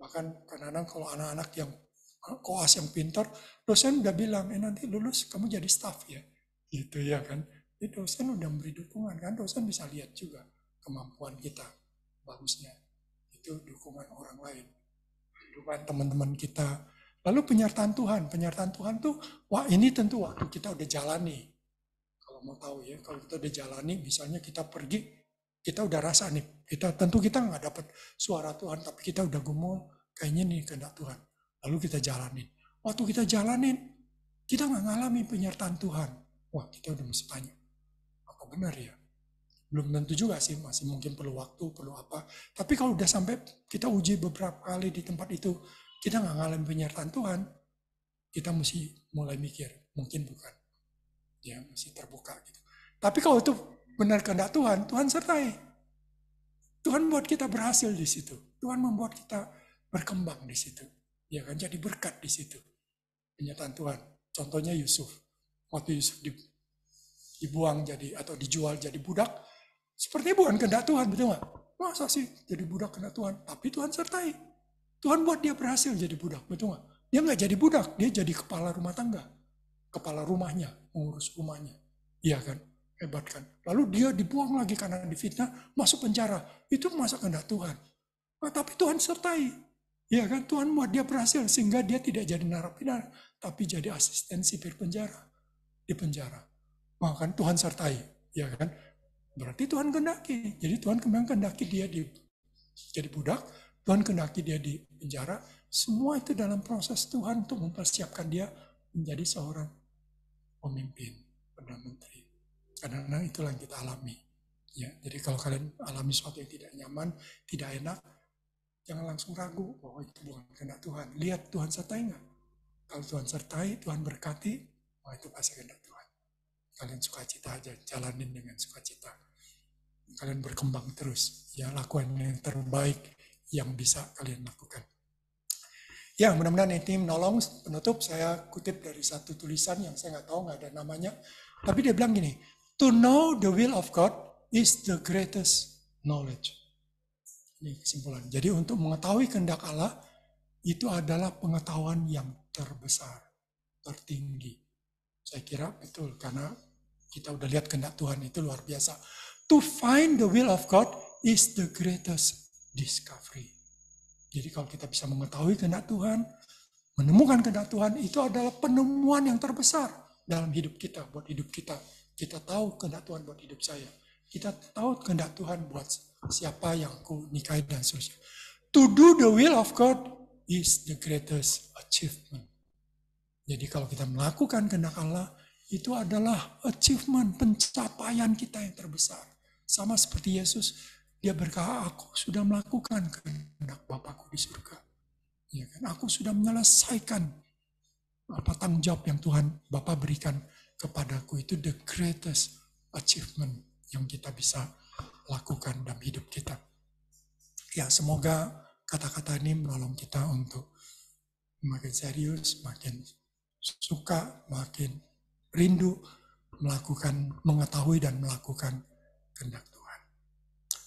Bahkan kadang-kadang kalau anak-anak yang koas yang pintar, dosen udah bilang, nanti lulus kamu jadi staff ya. Gitu ya kan. Jadi dosen udah memberi dukungan kan, dosen bisa lihat juga kemampuan kita, bagusnya. Itu dukungan orang lain, dukungan teman-teman kita. Lalu penyertaan Tuhan tuh, wah ini tentu waktu kita udah jalani. Kalau mau tahu ya, kalau kita udah jalani, misalnya kita pergi, kita udah rasa nih, tentu kita nggak dapat suara Tuhan, tapi kita udah gumul, kayaknya nih kehendak Tuhan. Lalu kita jalanin. Waktu kita jalanin, kita nggak ngalami penyertaan Tuhan. Wah, kita udah mesti tanya, apa benar ya? Belum tentu juga sih, masih mungkin perlu waktu, perlu apa. Tapi kalau udah sampai kita uji beberapa kali di tempat itu, kita nggak ngalamin penyertaan Tuhan, kita mesti mulai mikir, mungkin bukan. Ya, mesti terbuka gitu. Tapi kalau itu benar kehendak Tuhan, Tuhan sertai. Tuhan buat kita berhasil di situ. Tuhan membuat kita berkembang di situ. Ya kan, jadi berkat di situ. Penyertaan Tuhan. Contohnya Yusuf. Waktu Yusuf dibuang jadi atau dijual jadi budak, sepertinya bukan kehendak Tuhan, betul nggak? Masa sih jadi budak kehendak Tuhan? Tapi Tuhan sertai. Tuhan buat dia berhasil jadi budak, betul nggak? Dia nggak jadi budak, dia jadi kepala rumah tangga. Kepala rumahnya, mengurus rumahnya. Iya kan? Hebat kan? Lalu dia dibuang lagi karena difitnah, masuk penjara. Itu masa kehendak Tuhan. Nah, tapi Tuhan sertai. Iya kan? Tuhan buat dia berhasil sehingga dia tidak jadi narapidana, tapi jadi asisten sipir penjara. Di penjara. Maka Tuhan sertai. Ya kan? Berarti Tuhan kehendaki. Jadi Tuhan kehendaki dia jadi budak, Tuhan kehendaki dia di penjara. Semua itu dalam proses Tuhan untuk mempersiapkan dia menjadi seorang pemimpin, Perdana Menteri. Kadang-kadang itulah yang kita alami. Ya, jadi kalau kalian alami sesuatu yang tidak nyaman, tidak enak, jangan langsung ragu bahwa itu bukan kehendak Tuhan. Lihat Tuhan sertai nggak? Kalau Tuhan sertai, Tuhan berkati, wah itu pasti kehendak Tuhan. Kalian sukacita aja, jalanin dengan sukacita. Kalian berkembang terus, ya lakukan yang terbaik yang bisa kalian lakukan. Ya, mudah-mudahan ini menolong. Penutup saya kutip dari satu tulisan yang saya nggak tahu, nggak ada namanya. Tapi dia bilang gini, to know the will of God is the greatest knowledge. Ini kesimpulan. Jadi untuk mengetahui kehendak Allah, itu adalah pengetahuan yang terbesar, tertinggi. Saya kira betul, karena kita udah lihat kehendak Tuhan itu luar biasa. To find the will of God is the greatest discovery. Jadi kalau kita bisa mengetahui kehendak Tuhan, menemukan kehendak Tuhan, itu adalah penemuan yang terbesar dalam hidup kita, buat hidup kita. Kita tahu kehendak Tuhan buat hidup saya. Kita tahu kehendak Tuhan buat siapa yang aku nikahi dan seterusnya. To do the will of God is the greatest achievement. Jadi kalau kita melakukan kehendak Allah, itu adalah achievement, pencapaian kita yang terbesar. Sama seperti Yesus, dia berkata, aku sudah melakukan kehendak Bapakku di surga. Ya kan? Aku sudah menyelesaikan tanggung jawab yang Tuhan Bapa berikan kepadaku. Itu the greatest achievement yang kita bisa lakukan dalam hidup kita. Ya, semoga kata-kata ini menolong kita untuk makin serius, makin suka, makin rindu mengetahui dan melakukan kehendak Tuhan.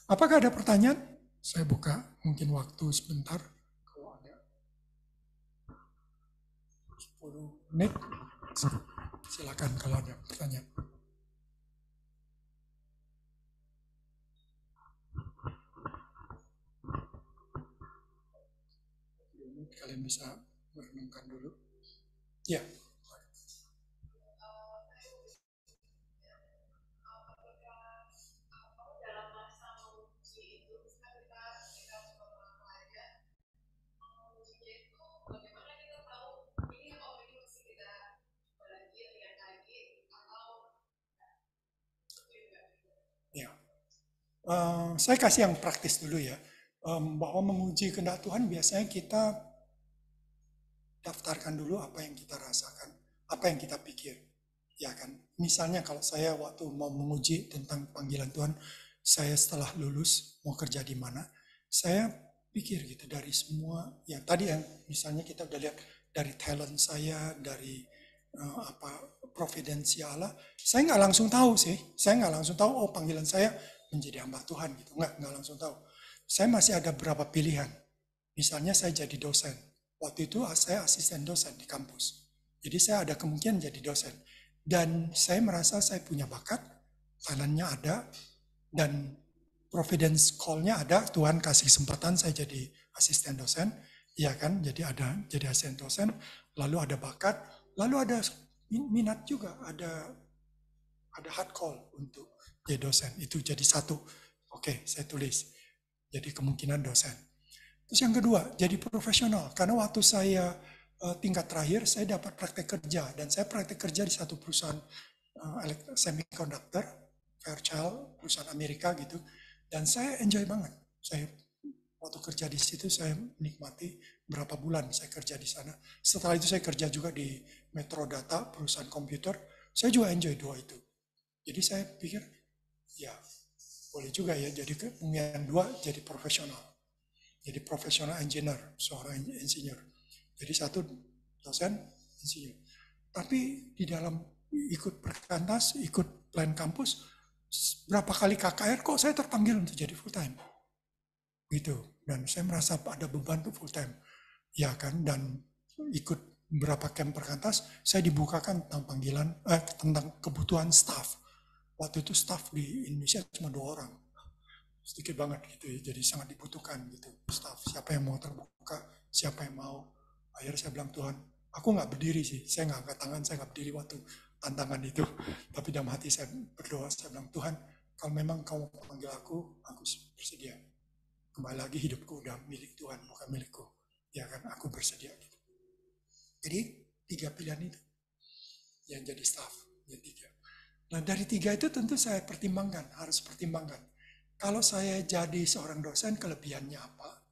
Apakah ada pertanyaan? Saya buka mungkin waktu sebentar. Kalau ada 10 menit, silakan kalau ada pertanyaan. Kalian bisa merenungkan dulu. Ya. Saya kasih yang praktis dulu ya. Bahwa menguji kehendak Tuhan biasanya kita daftarkan dulu apa yang kita rasakan, apa yang kita pikir. Ya kan, misalnya kalau saya waktu mau menguji tentang panggilan Tuhan, saya setelah lulus mau kerja di mana, saya pikir gitu dari semua, ya tadi yang misalnya kita udah lihat dari talent saya, dari providensi Allah, saya nggak langsung tahu sih, saya nggak langsung tahu, oh panggilan saya menjadi hamba Tuhan gitu, nggak langsung tahu. Saya masih ada beberapa pilihan, misalnya saya jadi dosen, waktu itu saya asisten dosen di kampus, jadi saya ada kemungkinan jadi dosen, dan saya merasa saya punya bakat, talentnya ada, dan providence call-nya ada, Tuhan kasih kesempatan saya jadi asisten dosen, ya kan, jadi asisten dosen, lalu ada bakat, lalu ada minat juga, ada hard call untuk jadi dosen, itu jadi satu. Oke, saya tulis, jadi kemungkinan dosen. Terus yang kedua, jadi profesional, karena waktu saya tingkat terakhir, saya dapat praktek kerja, dan saya praktek kerja di satu perusahaan semiconductor, Fairchild, perusahaan Amerika gitu, dan saya enjoy banget. Saya waktu kerja di situ saya menikmati berapa bulan saya kerja di sana. Setelah itu saya kerja juga di Metrodata, perusahaan komputer. Saya juga enjoy dua itu. Jadi saya pikir, ya boleh juga ya jadi kemungkinan dua jadi profesional. Jadi profesional engineer, seorang insinyur. Jadi satu dosen, insinyur. Tapi di dalam ikut perkantas, ikut plan kampus, berapa kali KKR kok saya terpanggil untuk jadi full time. Gitu. Dan saya merasa ada beban untuk full time. Ya kan, dan ikut beberapa camp perkantas, saya dibukakan tentang panggilan, tentang kebutuhan staff. Waktu itu staff di Indonesia cuma 2 orang. Sedikit banget gitu ya, jadi sangat dibutuhkan gitu. Staff, siapa yang mau terbuka, siapa yang mau. Akhirnya saya bilang, Tuhan, aku nggak berdiri sih, saya nggak angkat tangan, saya nggak berdiri waktu tantangan itu. Tapi dalam hati saya berdoa, saya bilang, Tuhan, kalau memang kau panggil aku bersedia. Kembali lagi hidupku udah milik Tuhan, bukan milikku. Ya kan, aku bersedia gitu. Jadi 3 pilihan itu yang jadi staff, yang 3. Nah dari 3 itu tentu saya pertimbangkan, harus pertimbangkan. Kalau saya jadi seorang dosen, kelebihannya apa,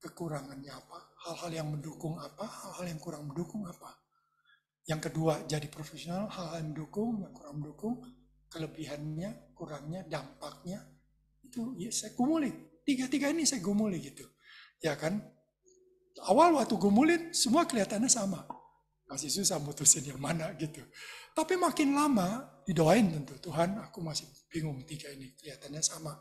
kekurangannya apa, hal-hal yang mendukung apa, hal-hal yang kurang mendukung apa. Yang kedua, jadi profesional, hal-hal yang mendukung, yang kurang mendukung, kelebihannya, kurangnya, dampaknya, itu ya saya gumuli. 3 ini saya gumuli gitu. Ya kan, awal waktu gumulin, semua kelihatannya sama. Masih susah mutusin yang mana gitu. Tapi makin lama, didoain tentu, Tuhan aku masih bingung 3 ini, kelihatannya sama.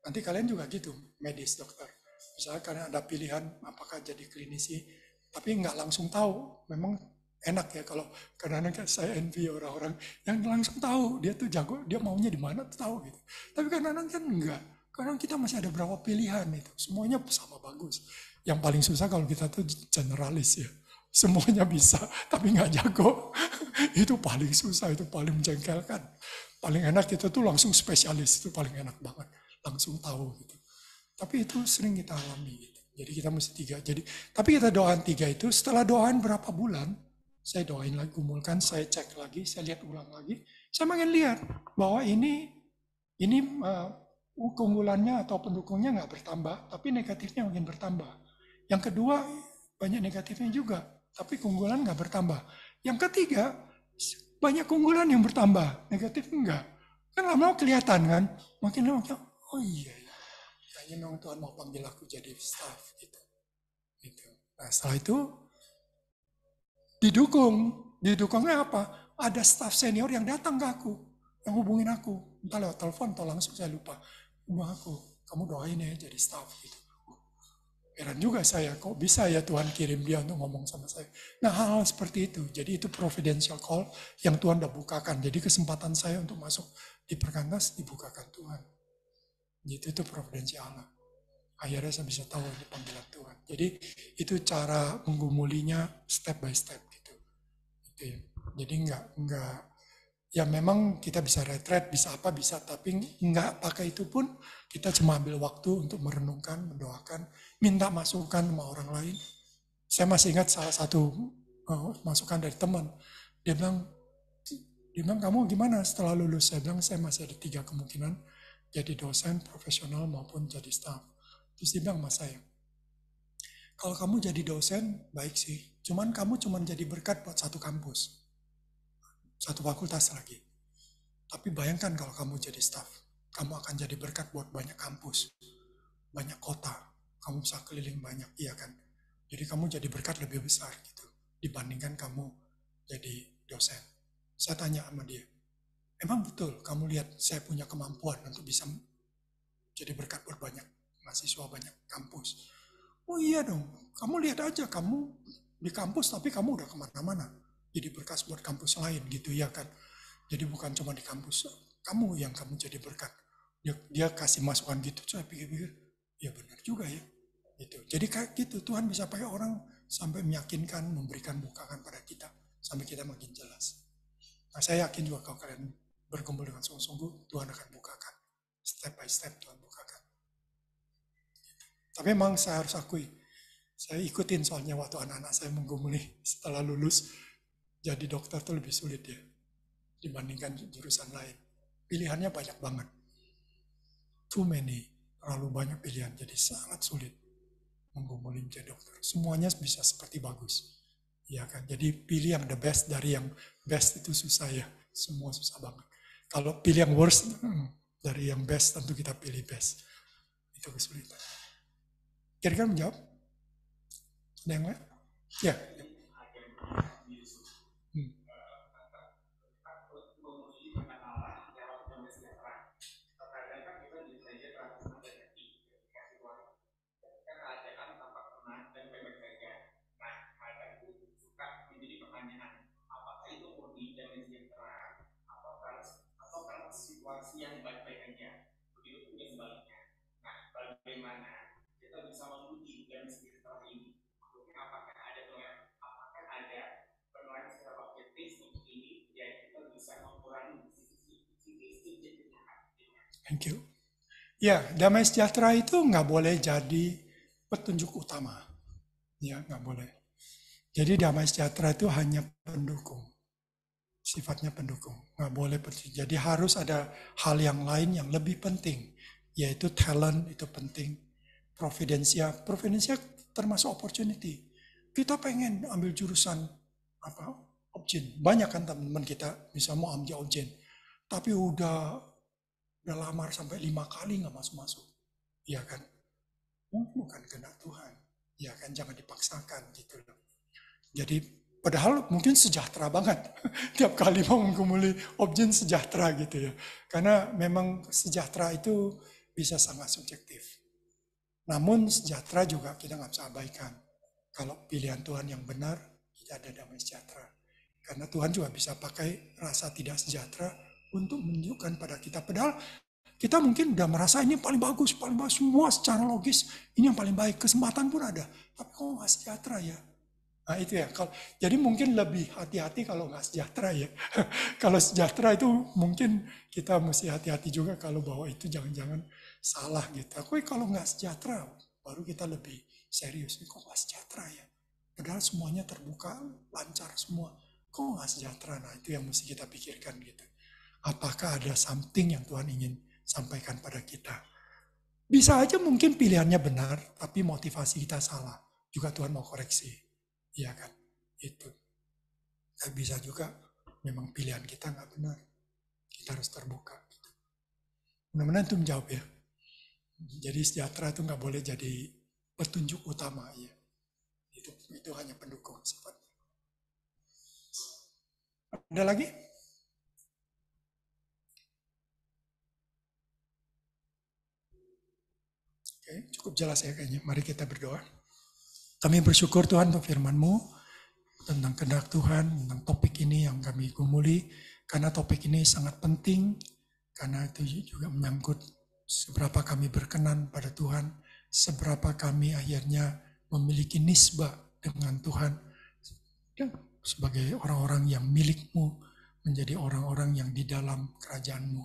Nanti kalian juga gitu, medis, dokter. Misalnya karena ada pilihan apakah jadi klinisi, tapi nggak langsung tahu. Memang enak ya kalau kadang-kadang saya envy orang-orang yang langsung tahu, dia tuh jago, dia maunya di mana tuh tahu gitu. Tapi kadang-kadang kan enggak. Kadang kita masih ada berapa pilihan itu, semuanya sama bagus. Yang paling susah kalau kita tuh generalis ya. Semuanya bisa, tapi nggak jago. Itu paling susah, itu paling menjengkelkan. paling enak kita tuh langsung spesialis, itu paling enak banget, langsung tahu gitu. Tapi itu sering kita alami gitu. Jadi kita mesti 3. Tapi kita doain 3 itu, setelah doain berapa bulan, saya doain lagi, gumulkan, saya cek lagi, saya lihat ulang lagi, saya makin lihat bahwa ini keunggulannya atau pendukungnya nggak bertambah, tapi negatifnya makin bertambah. Yang kedua, banyak negatifnya juga, tapi keunggulan nggak bertambah. Yang ketiga, banyak keunggulan yang bertambah, negatif enggak. Kan lama-lama kelihatan kan, makin lama, oh iya, kayaknya memang Tuhan mau panggil aku jadi staff gitu. Nah setelah itu didukungnya apa? Ada staff senior yang datang ke aku, yang hubungin aku, entah lewat telepon atau langsung, saya lupa. Hubung aku, kamu doain ya jadi staff gitu. Heran juga saya, kok bisa ya Tuhan kirim dia untuk ngomong sama saya. Nah hal-hal seperti itu, jadi itu providential call yang Tuhan udah bukakan. Jadi kesempatan saya untuk masuk di Perkantas dibukakan Tuhan. Gitu, itu providensial Allah. Akhirnya saya bisa tahu ini panggilan Tuhan. Jadi itu cara menggumulinya step by step gitu. Ya. Jadi enggak ya memang kita bisa retreat, bisa apa, bisa, tapi enggak pakai itu pun kita cuma ambil waktu untuk merenungkan, mendoakan, minta masukan sama orang lain. Saya masih ingat salah satu masukan dari teman. Dia bilang, kamu gimana setelah lulus? Saya bilang, saya masih ada 3 kemungkinan, jadi dosen, profesional, maupun jadi staff. Terus dia bilang sama saya, kalau kamu jadi dosen, baik sih, cuman kamu cuma jadi berkat buat satu kampus. Satu fakultas lagi. Tapi bayangkan kalau kamu jadi staff, kamu akan jadi berkat buat banyak kampus, banyak kota, kamu bisa keliling banyak, iya kan? Jadi kamu jadi berkat lebih besar gitu, dibandingkan kamu jadi dosen. Saya tanya sama dia, emang betul kamu lihat saya punya kemampuan untuk bisa jadi berkat buat banyak mahasiswa, banyak kampus? Oh iya dong, kamu lihat aja, kamu di kampus tapi kamu udah kemana-mana. Jadi berkat buat kampus lain gitu ya kan. Jadi bukan cuma di kampus, kamu yang kamu jadi berkat. Dia kasih masukan gitu, saya pikir-pikir, ya benar juga ya. Gitu. Jadi kayak gitu, Tuhan bisa pakai orang sampai meyakinkan, memberikan bukakan pada kita, sampai kita makin jelas. Nah saya yakin juga kalau kalian berkumpul dengan sungguh-sungguh, Tuhan akan bukakan. Step by step Tuhan bukakan. Tapi memang saya harus akui, saya ikutin soalnya waktu anak-anak saya menggumuli setelah lulus, jadi dokter itu lebih sulit ya dibandingkan jurusan lain. Pilihannya banyak banget. Too many, terlalu banyak pilihan, jadi sangat sulit menggumuli menjadi dokter. Semuanya bisa seperti bagus. Ya kan? Jadi pilih yang the best dari yang best itu susah ya. Semua susah banget. Kalau pilih yang worst dari yang best, tentu kita pilih best. Itu kesulitan. Kira-kira menjawab? Ada yang lain? Ya. Situasi yang baik-baik aja, begitu juga sebaliknya. Nah, bagaimana kita bisa memuji dan sekitar ini? Maksudnya apakah ada penilaian secara objektif untuk ini, ya kita bisa mengurangi sisi jahat. Thank you. Ya, damai sejahtera itu nggak boleh jadi petunjuk utama. Ya, nggak boleh. Jadi damai sejahtera itu hanya pendukung. Sifatnya pendukung, nggak boleh penting. Jadi harus ada hal yang lain yang lebih penting, yaitu talent itu penting, providensia termasuk opportunity. Kita pengen ambil jurusan objen, banyak kan teman-teman kita bisa mau ambil objen, tapi udah lamar sampai 5 kali nggak masuk, ya kan? Bukan kehendak Tuhan, ya kan? Jangan dipaksakan gitu loh. Jadi padahal mungkin sejahtera banget. Tiap kali mau menggumuli objen sejahtera gitu ya. Karena memang sejahtera itu bisa sangat subjektif. Namun sejahtera juga kita nggak bisa abaikan. Kalau pilihan Tuhan yang benar, kita ada damai sejahtera. Karena Tuhan juga bisa pakai rasa tidak sejahtera untuk menunjukkan pada kita. Padahal kita mungkin udah merasa ini paling bagus semua secara logis. Ini yang paling baik, kesempatan pun ada. Tapi kok nggak sejahtera ya? Nah itu ya, jadi mungkin lebih hati-hati kalau nggak sejahtera ya. Kalau sejahtera itu mungkin kita mesti hati-hati juga kalau bahwa itu jangan-jangan salah gitu. Tapi kalau nggak sejahtera, baru kita lebih serius. Kok nggak sejahtera ya? Padahal semuanya terbuka, lancar semua. Kok nggak sejahtera? Nah itu yang mesti kita pikirkan gitu. Apakah ada something yang Tuhan ingin sampaikan pada kita? Bisa aja mungkin pilihannya benar, tapi motivasi kita salah. Juga Tuhan mau koreksi. Iya kan? Itu. Dan bisa juga memang pilihan kita nggak benar. Kita harus terbuka. Gitu. Mudah-mudahan itu menjawab ya. Jadi sejahtera itu nggak boleh jadi petunjuk utama ya. Itu hanya pendukung sifatnya. Ada lagi? Oke, cukup jelas ya kayaknya. Mari kita berdoa. Kami bersyukur Tuhan untuk firman-Mu tentang kehendak Tuhan, tentang topik ini yang kami gumuli. Karena topik ini sangat penting, karena itu juga menyangkut seberapa kami berkenan pada Tuhan, seberapa kami akhirnya memiliki nisbah dengan Tuhan. Sebagai orang-orang yang milik-Mu, menjadi orang-orang yang di dalam kerajaan-Mu,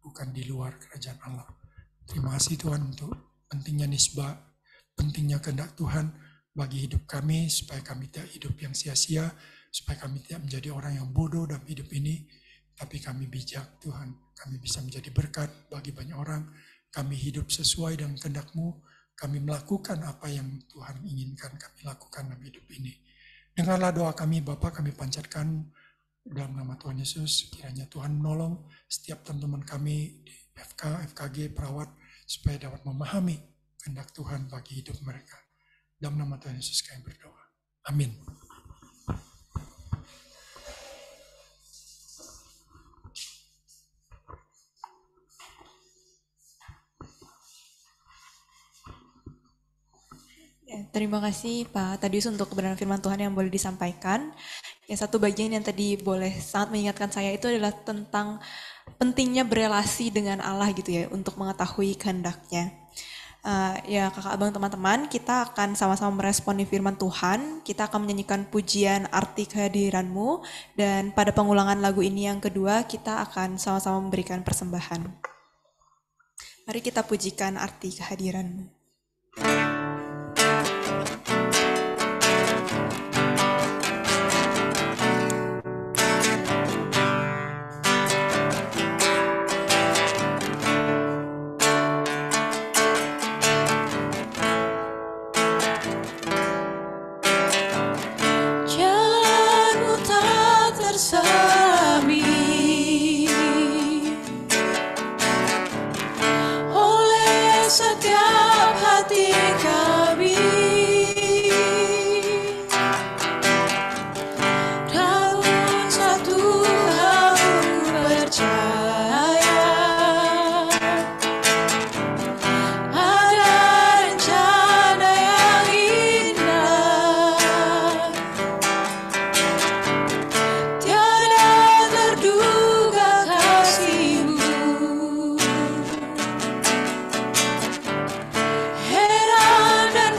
bukan di luar kerajaan Allah. Terima kasih Tuhan untuk pentingnya nisbah, pentingnya kehendak Tuhan bagi hidup kami, supaya kami tidak hidup yang sia-sia, supaya kami tidak menjadi orang yang bodoh dalam hidup ini, tapi kami bijak Tuhan. Kami bisa menjadi berkat bagi banyak orang, kami hidup sesuai dengan kehendak-Mu, kami melakukan apa yang Tuhan inginkan kami lakukan dalam hidup ini. Dengarlah doa kami Bapa, kami panjatkan dalam nama Tuhan Yesus, kiranya Tuhan menolong setiap teman-teman kami di FK, FKG, perawat, supaya dapat memahami kehendak Tuhan bagi hidup mereka. Dalam nama Tuhan Yesus kami berdoa. Amin. Ya, terima kasih Pak Tadius untuk kebenaran firman Tuhan yang boleh disampaikan. Ya, satu bagian yang tadi boleh sangat mengingatkan saya itu adalah tentang pentingnya berelasi dengan Allah gitu ya, untuk mengetahui kehendaknya. Ya kakak abang teman-teman, kita akan sama-sama meresponi firman Tuhan. Kita akan menyanyikan pujian arti kehadiran-Mu, dan pada pengulangan lagu ini yang kedua kita akan sama-sama memberikan persembahan. Mari kita pujikan arti kehadiran-Mu. Jalanmu tak tersami oleh setiap hati kami. Namun satu hal ku percaya, ada rencana yang indah, tiada terduga kasih-Mu. Heran dan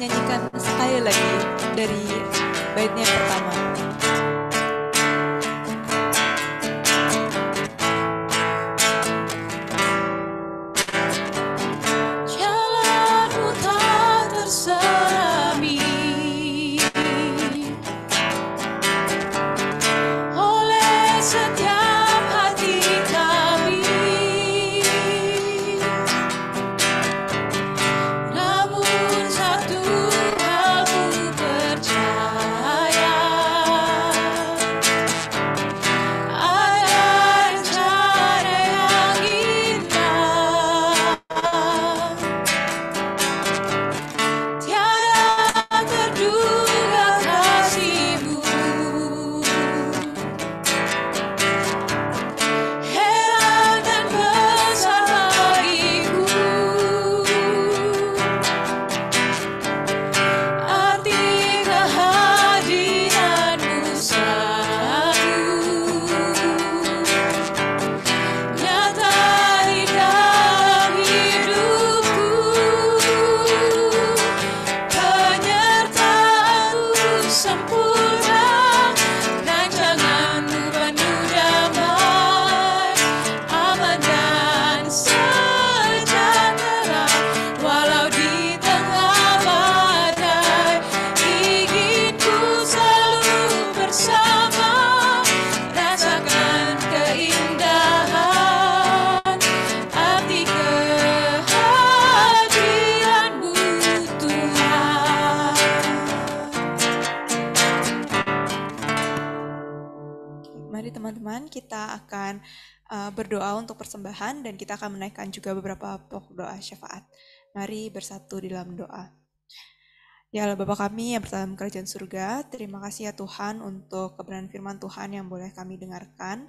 menyanyikan sekali lagi dari baitnya yang pertama. Jalanmu tak terserami oleh setiap hati kami, namun satu hal ku percaya, ada rencana yang indah, tiada terduga kasih-Mu, heran dan besar bagiku, arti kehadiran-Mu selalu nyata di dalam hidupku, penyertaan-Mu sempurna, rancangan-Mu penuh damai, aman dan sejahtera, walau di tengah badai, inginku selalu bersama, rasakan keindahan, arti kehadiran-Mu Tuhan. Mari teman-teman, kita akan berdoa untuk persembahan dan kita akan menaikkan juga beberapa pokok doa syafaat. Mari bersatu di dalam doa. Ya Allah Bapa kami yang berada dalam kerajaan surga, terima kasih ya Tuhan untuk kebenaran firman Tuhan yang boleh kami dengarkan.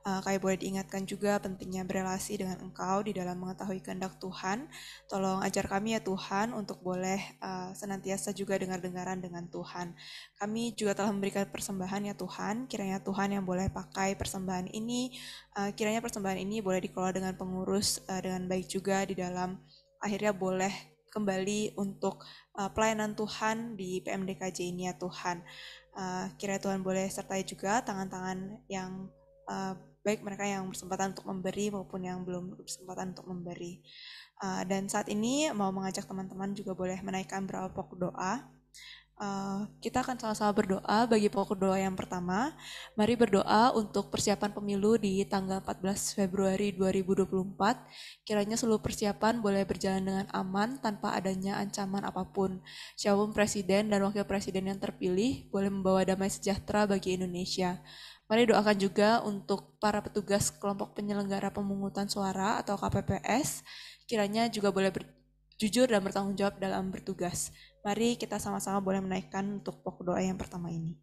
Kami boleh diingatkan juga pentingnya berelasi dengan Engkau di dalam mengetahui kehendak Tuhan. Tolong ajar kami ya Tuhan untuk boleh senantiasa juga dengar-dengaran dengan Tuhan. Kami juga telah memberikan persembahan ya Tuhan, kiranya Tuhan yang boleh pakai persembahan ini, kiranya persembahan ini boleh dikelola dengan pengurus dengan baik juga di dalam akhirnya boleh kembali untuk pelayanan Tuhan di PMDKJ ini ya Tuhan. Kiranya Tuhan boleh sertai juga tangan-tangan yang baik mereka yang bersempatan untuk memberi maupun yang belum bersempatan untuk memberi. Dan saat ini mau mengajak teman-teman juga boleh menaikkan beberapa pokok doa. Kita akan sama-sama berdoa bagi pokok doa yang pertama. Mari berdoa untuk persiapan pemilu di tanggal 14 Februari 2024. Kiranya seluruh persiapan boleh berjalan dengan aman tanpa adanya ancaman apapun. Siapapun presiden dan wakil presiden yang terpilih boleh membawa damai sejahtera bagi Indonesia. Mari doakan juga untuk para petugas kelompok penyelenggara pemungutan suara atau KPPS. Kiranya juga boleh jujur dan bertanggung jawab dalam bertugas. Mari kita sama-sama boleh menaikkan untuk pokok doa yang pertama ini.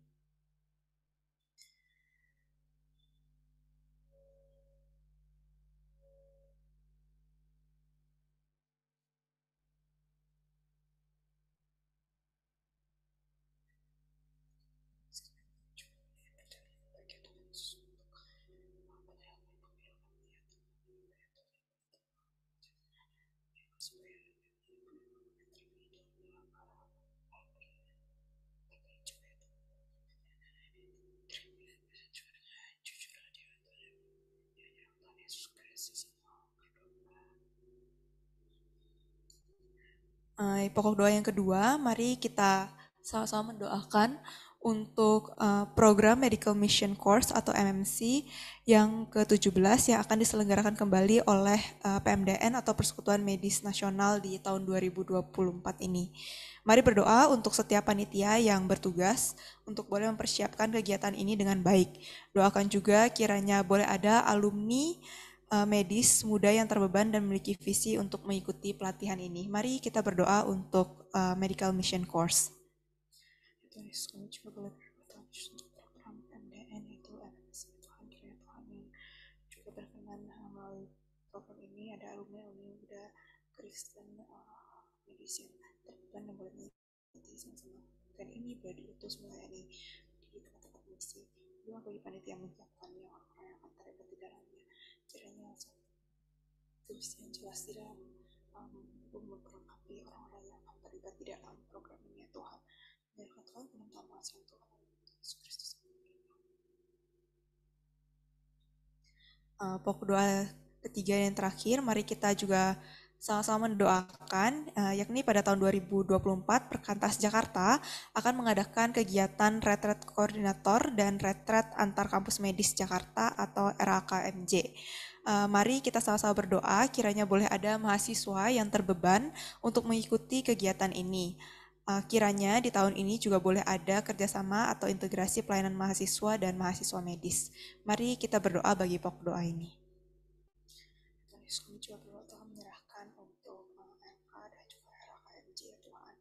Pokok doa yang kedua, mari kita sama-sama mendoakan untuk program Medical Mission Course atau MMC yang ke-17 yang akan diselenggarakan kembali oleh PMDN atau Persekutuan Medis Nasional di tahun 2024 ini. Mari berdoa untuk setiap panitia yang bertugas untuk boleh mempersiapkan kegiatan ini dengan baik. Doakan juga kiranya boleh ada alumni medis muda yang terbeban dan memiliki visi untuk mengikuti pelatihan ini. Mari kita berdoa untuk Medical Mission Course. Tuhan Yesus, kami juga boleh berdoa untuk program MDN itu Tuhan kiranya Tuhan yang juga berkenan melalui program ini ada alumni muda Kristen medis yang terbeban dan boleh mengikuti sama-sama dan ini boleh diutus melayani di tempat-tempat misi. Doa bagi panitia yang menyiapkannya orang-orang yang akan terlibat di dalamnya. Kiranya tulis yang jelas di dalam memperlengkapi orang-orang yang akan terlibat di dalam program ini ya Tuhan. Biarkan Tuhan penuntun kuasa Tuhan Yesus Kristus. Pokok doa ketiga yang terakhir, mari kita juga sama-sama mendoakan, yakni pada tahun 2024 Perkantas Jakarta akan mengadakan kegiatan retret koordinator dan retret antar kampus medis Jakarta atau RAKMJ. Mari kita sama-sama berdoa, kiranya boleh ada mahasiswa yang terbeban untuk mengikuti kegiatan ini. Kiranya di tahun ini juga boleh ada kerjasama atau integrasi pelayanan mahasiswa dan mahasiswa medis. Mari kita berdoa bagi pokok doa ini. Tuhan Yesus, kami juga berdoa Tuhan menyerahkan untuk MK dan juga RAKMJ ya Tuhan.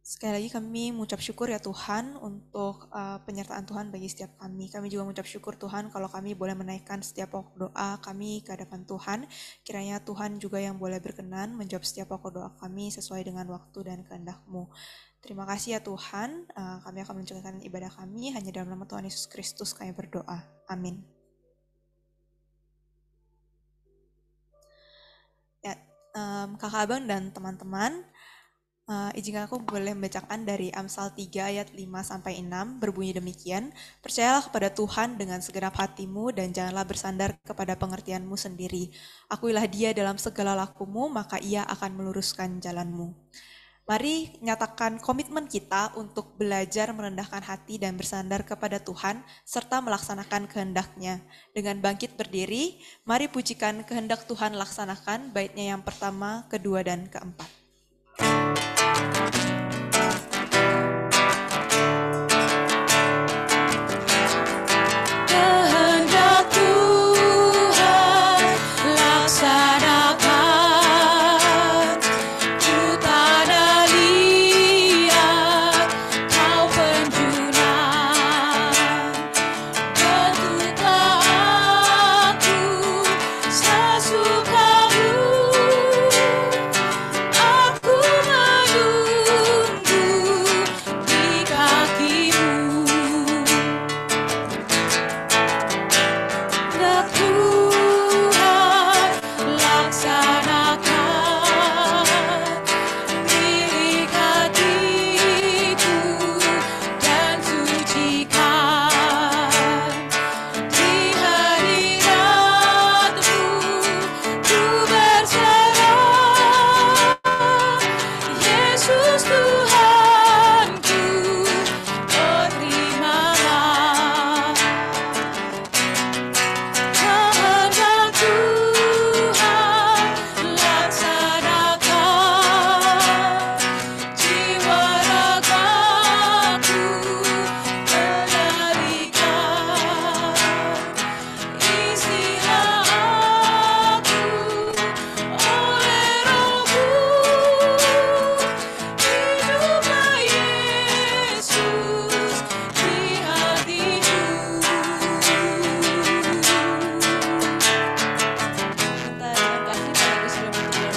Sekali lagi kami mengucap syukur ya Tuhan untuk penyertaan Tuhan bagi setiap kami. Kami juga mengucap syukur Tuhan kalau kami boleh menaikkan setiap pokok doa kami ke hadapan Tuhan. Kiranya Tuhan juga yang boleh berkenan menjawab setiap pokok doa kami sesuai dengan waktu dan kehendak-Mu. Terima kasih ya Tuhan, kami akan melanjutkan ibadah kami hanya dalam nama Tuhan Yesus Kristus kami berdoa. Amin. Ya, kakak abang dan teman-teman, izinkan aku boleh membacakan dari Amsal 3 ayat 5-6 berbunyi demikian. Percayalah kepada Tuhan dengan segenap hatimu dan janganlah bersandar kepada pengertianmu sendiri. Akuilah Dia dalam segala lakumu, maka Ia akan meluruskan jalanmu. Mari nyatakan komitmen kita untuk belajar merendahkan hati dan bersandar kepada Tuhan serta melaksanakan kehendak-Nya. Dengan bangkit berdiri, mari pujikan kehendak Tuhan laksanakan baitnya yang pertama, kedua, dan keempat. Kehendak Tuhan laksanakan, ku tanah liat, kau penjunan. Bentuklah aku sesukamu, aku menunggu di kakimu. Kehendak Tuhan laksanakan, milik hatiku dan sucikan. Di hadirat-Mu ku berserah, Yesus Tuhanku, oh terimalah. Kehendak Tuhan laksanakan, jiwa ragaku kendalikan. Isilah aku oleh Roh-Mu, hiduplah Yesus di hatiku. Kita dengan kasih pada sudah berdiam.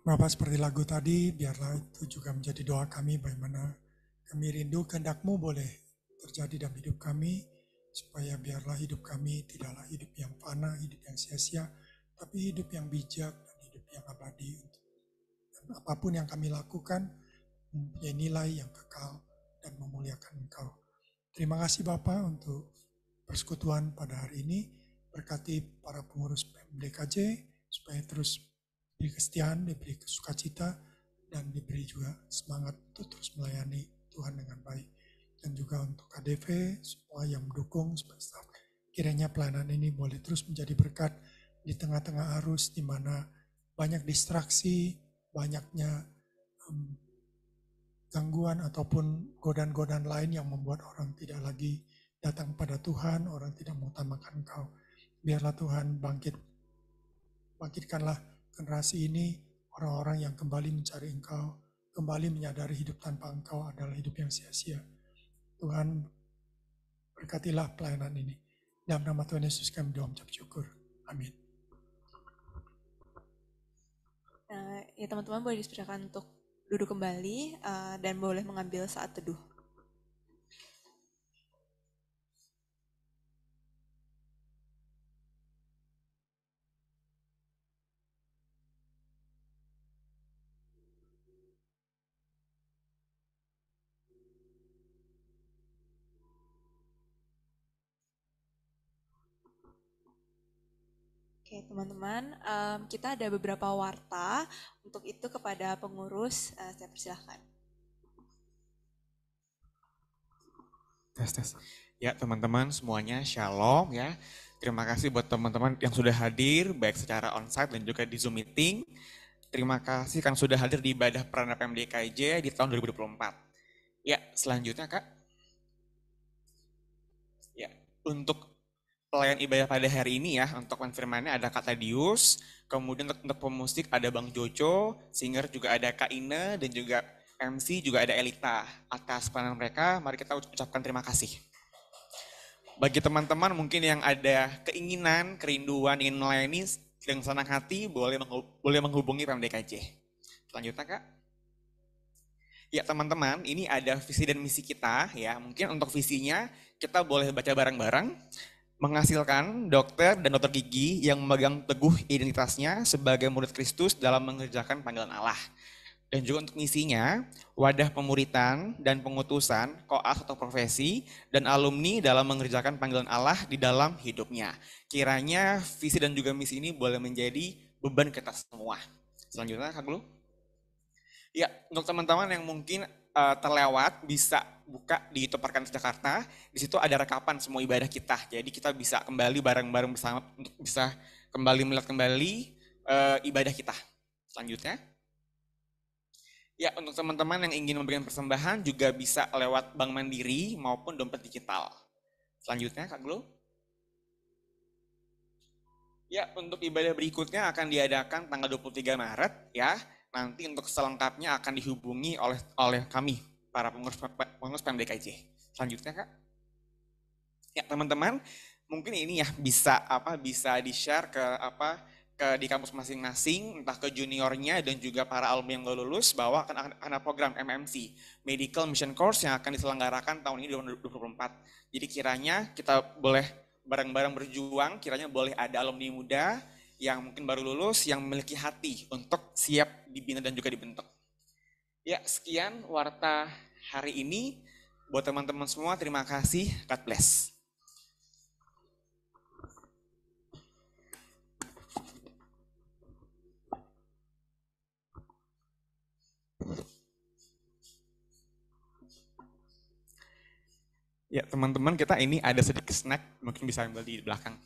Bapak, seperti lagu tadi, biarlah itu juga menjadi doa kami bagaimana kami rindu kehendak-Mu boleh terjadi dalam hidup kami, supaya biarlah hidup kami tidaklah hidup yang fana, hidup yang sia-sia, tapi hidup yang bijak dan hidup yang abadi. Dan apapun yang kami lakukan, mempunyai nilai yang kekal dan memuliakan Engkau. Terima kasih Bapak untuk persekutuan pada hari ini. Berkati para pengurus PMDKJ supaya terus diberi kesetiaan, diberi sukacita, dan diberi juga semangat untuk terus melayani Tuhan dengan baik. Dan juga untuk KDV, semua yang mendukung, supaya kiranya pelayanan ini boleh terus menjadi berkat di tengah-tengah arus di mana banyak distraksi, banyaknya gangguan ataupun godaan-godaan lain yang membuat orang tidak lagi datang pada Tuhan, orang tidak mengutamakan Engkau. Biarlah Tuhan bangkitkanlah generasi ini orang-orang yang kembali mencari Engkau, kembali menyadari hidup tanpa Engkau adalah hidup yang sia-sia. Tuhan, berkatilah pelayanan ini. Dalam nama Tuhan Yesus kami doa mengucap syukur. Amin. Ya teman-teman boleh dipersilakan untuk duduk kembali dan boleh mengambil saat teduh. Oke teman-teman, kita ada beberapa warta. Untuk itu kepada pengurus, saya persilahkan. Tes. Ya teman-teman semuanya shalom ya. Terima kasih buat teman-teman yang sudah hadir baik secara onsite dan juga di Zoom meeting. Terima kasih kan sudah hadir di ibadah Perdana PMDKJ di tahun 2024. Ya selanjutnya Kak. Ya untuk pelayan ibadah pada hari ini ya, untuk konfirmannya ada Kak Tadius, kemudian untuk pemusik ada Bang Jojo, singer juga ada Kak Ine, dan juga MC juga ada Elita. Atas peranan mereka, mari kita ucapkan terima kasih. Bagi teman-teman mungkin yang ada keinginan, kerinduan, ingin melayani dengan senang hati, boleh menghubungi PMDKJ. Selanjutnya Kak. Ya teman-teman, ini ada visi dan misi kita ya. Mungkin untuk visinya kita boleh baca bareng-bareng. Menghasilkan dokter dan dokter gigi yang memegang teguh identitasnya sebagai murid Kristus dalam mengerjakan panggilan Allah. Dan juga untuk misinya, wadah pemuritan dan pengutusan, koas atau profesi, dan alumni dalam mengerjakan panggilan Allah di dalam hidupnya. Kiranya visi dan juga misi ini boleh menjadi beban kita semua. Selanjutnya, Kak Gulu. Ya, untuk teman-teman yang mungkin terlewat bisa buka di YouTube Perkantas Jakarta. Di situ ada rekapan semua ibadah kita. Jadi kita bisa kembali bareng-bareng bersama untuk bisa kembali melihat kembali ibadah kita. Selanjutnya. Ya, untuk teman-teman yang ingin memberikan persembahan juga bisa lewat Bank Mandiri maupun dompet digital. Selanjutnya, Kak Glo. Ya, untuk ibadah berikutnya akan diadakan tanggal 23 Maret ya. Nanti untuk selengkapnya akan dihubungi oleh kami, para pengurus PMDKJ. Selanjutnya Kak. Ya teman-teman, mungkin ini ya bisa di-share ke di kampus masing-masing, entah ke juniornya dan juga para alumni yang lulus bahwa akan ada program MMC, Medical Mission Course yang akan diselenggarakan tahun ini 2024. Jadi kiranya kita boleh bareng-bareng berjuang, kiranya boleh ada alumni muda yang mungkin baru lulus, yang memiliki hati untuk siap dibina dan juga dibentuk. Ya, sekian warta hari ini. Buat teman-teman semua, terima kasih. God bless. Ya, teman-teman kita ini ada sedikit snack, mungkin bisa ambil di belakang.